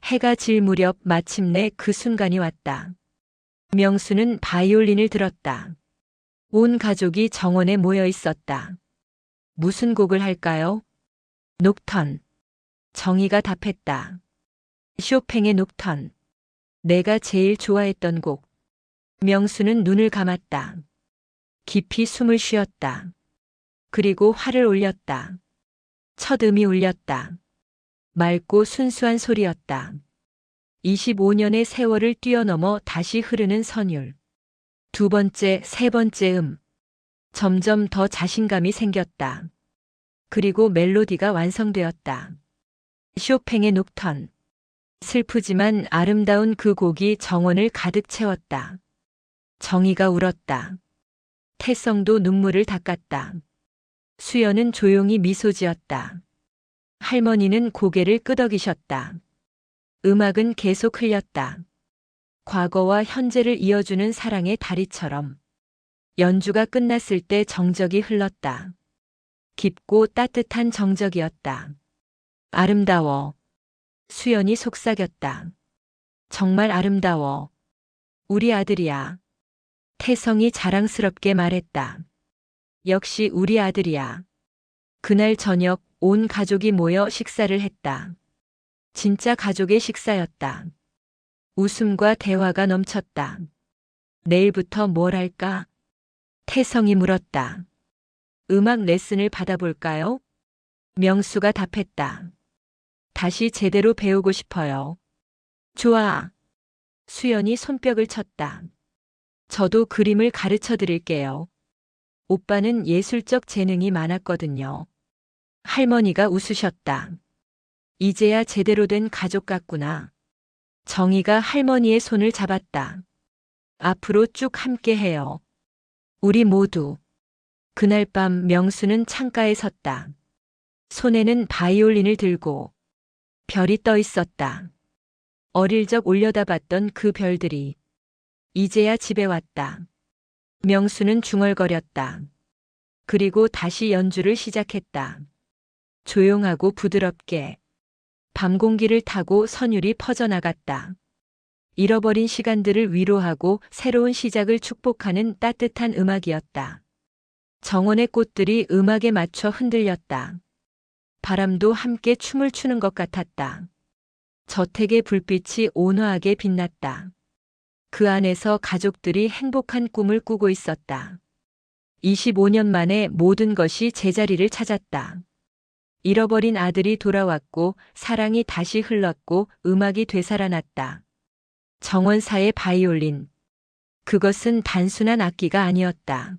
[SPEAKER 1] 해가 질 무렵 마침내 그 순간이 왔다. 명수는 바이올린을 들었다. 온 가족이 정원에 모여 있었다. 무슨 곡을 할까요? 녹턴. 정희가 답했다. 쇼팽의 녹턴. 내가 제일 좋아했던 곡. 명수는 눈을 감았다. 깊이 숨을 쉬었다. 그리고 활을 올렸다. 첫 음이 울렸다. 맑고 순수한 소리였다. 25년의 세월을 뛰어넘어 다시 흐르는 선율. 두 번째, 세 번째 음. 점점 더 자신감이 생겼다. 그리고 멜로디가 완성되었다. 쇼팽의 녹턴. 슬프지만 아름다운 그 곡이 정원을 가득 채웠다. 정희가 울었다. 태성도 눈물을 닦았다. 수연은 조용히 미소 지었다. 할머니는 고개를 끄덕이셨다. 음악은 계속 흘렸다. 과거와 현재를 이어주는 사랑의 다리처럼. 연주가 끝났을 때 정적이 흘렀다. 깊고 따뜻한 정적이었다. 아름다워. 수연이 속삭였다. 정말 아름다워. 우리 아들이야. 태성이 자랑스럽게 말했다. 역시 우리 아들이야. 그날 저녁 온 가족이 모여 식사를 했다. 진짜 가족의 식사였다. 웃음과 대화가 넘쳤다. 내일부터 뭘 할까? 태성이 물었다. 음악 레슨을 받아볼까요? 명수가 답했다. 다시 제대로 배우고 싶어요. 좋아. 수연이 손뼉을 쳤다. 저도 그림을 가르쳐 드릴게요. 오빠는 예술적 재능이 많았거든요. 할머니가 웃으셨다. 이제야 제대로 된 가족 같구나. 정희가 할머니의 손을 잡았다. 앞으로 쭉 함께 해요. 우리 모두. 그날 밤 명수는 창가에 섰다. 손에는 바이올린을 들고 별이 떠 있었다. 어릴 적 올려다봤던 그 별들이 이제야 집에 왔다. 명수는 중얼거렸다. 그리고 다시 연주를 시작했다. 조용하고 부드럽게 밤 공기를 타고 선율이 퍼져나갔다. 잃어버린 시간들을 위로하고 새로운 시작을 축복하는 따뜻한 음악이었다. 정원의 꽃들이 음악에 맞춰 흔들렸다. 바람도 함께 춤을 추는 것 같았다. 저택의 불빛이 온화하게 빛났다. 그 안에서 가족들이 행복한 꿈을 꾸고 있었다. 25년 만에 모든 것이 제자리를 찾았다. 잃어버린 아들이 돌아왔고 사랑이 다시 흘렀고 음악이 되살아났다. 정원사의 바이올린. 그것은 단순한 악기가 아니었다.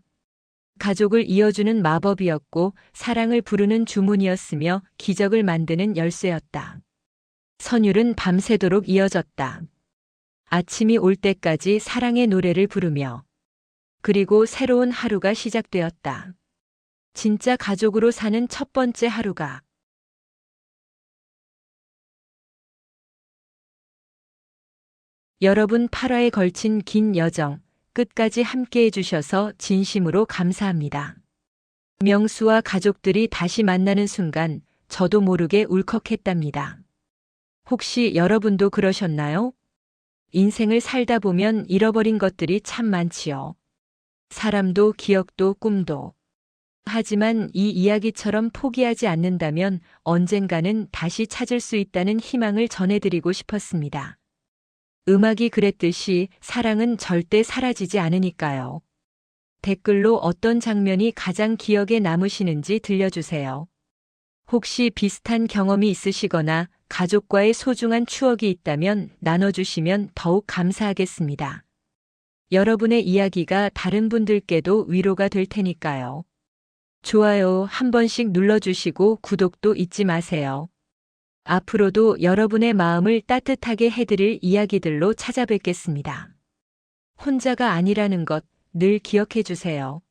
[SPEAKER 1] 가족을 이어주는 마법이었고 사랑을 부르는 주문이었으며 기적을 만드는 열쇠였다. 선율은 밤새도록 이어졌다. 아침이 올 때까지 사랑의 노래를 부르며 그리고 새로운 하루가 시작되었다. 진짜 가족으로 사는 첫 번째 하루가 여러분 8화에 걸친 긴 여정 끝까지 함께 해주셔서 진심으로 감사합니다. 명수와 가족들이 다시 만나는 순간 저도 모르게 울컥했답니다. 혹시 여러분도 그러셨나요? 인생을 살다 보면 잃어버린 것들이 참 많지요. 사람도 기억도 꿈도. 하지만 이 이야기처럼 포기하지 않는다면 언젠가는 다시 찾을 수 있다는 희망을 전해드리고 싶었습니다. 음악이 그랬듯이 사랑은 절대 사라지지 않으니까요. 댓글로 어떤 장면이 가장 기억에 남으시는지 들려주세요. 혹시 비슷한 경험이 있으시거나 가족과의 소중한 추억이 있다면 나눠주시면 더욱 감사하겠습니다. 여러분의 이야기가 다른 분들께도 위로가 될 테니까요. 좋아요 한 번씩 눌러주시고 구독도 잊지 마세요. 앞으로도 여러분의 마음을 따뜻하게 해드릴 이야기들로 찾아뵙겠습니다. 혼자가 아니라는 것 늘 기억해 주세요.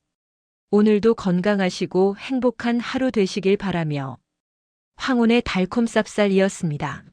[SPEAKER 1] 오늘도 건강하시고 행복한 하루 되시길 바라며 황혼의 달콤 쌉쌀이었습니다.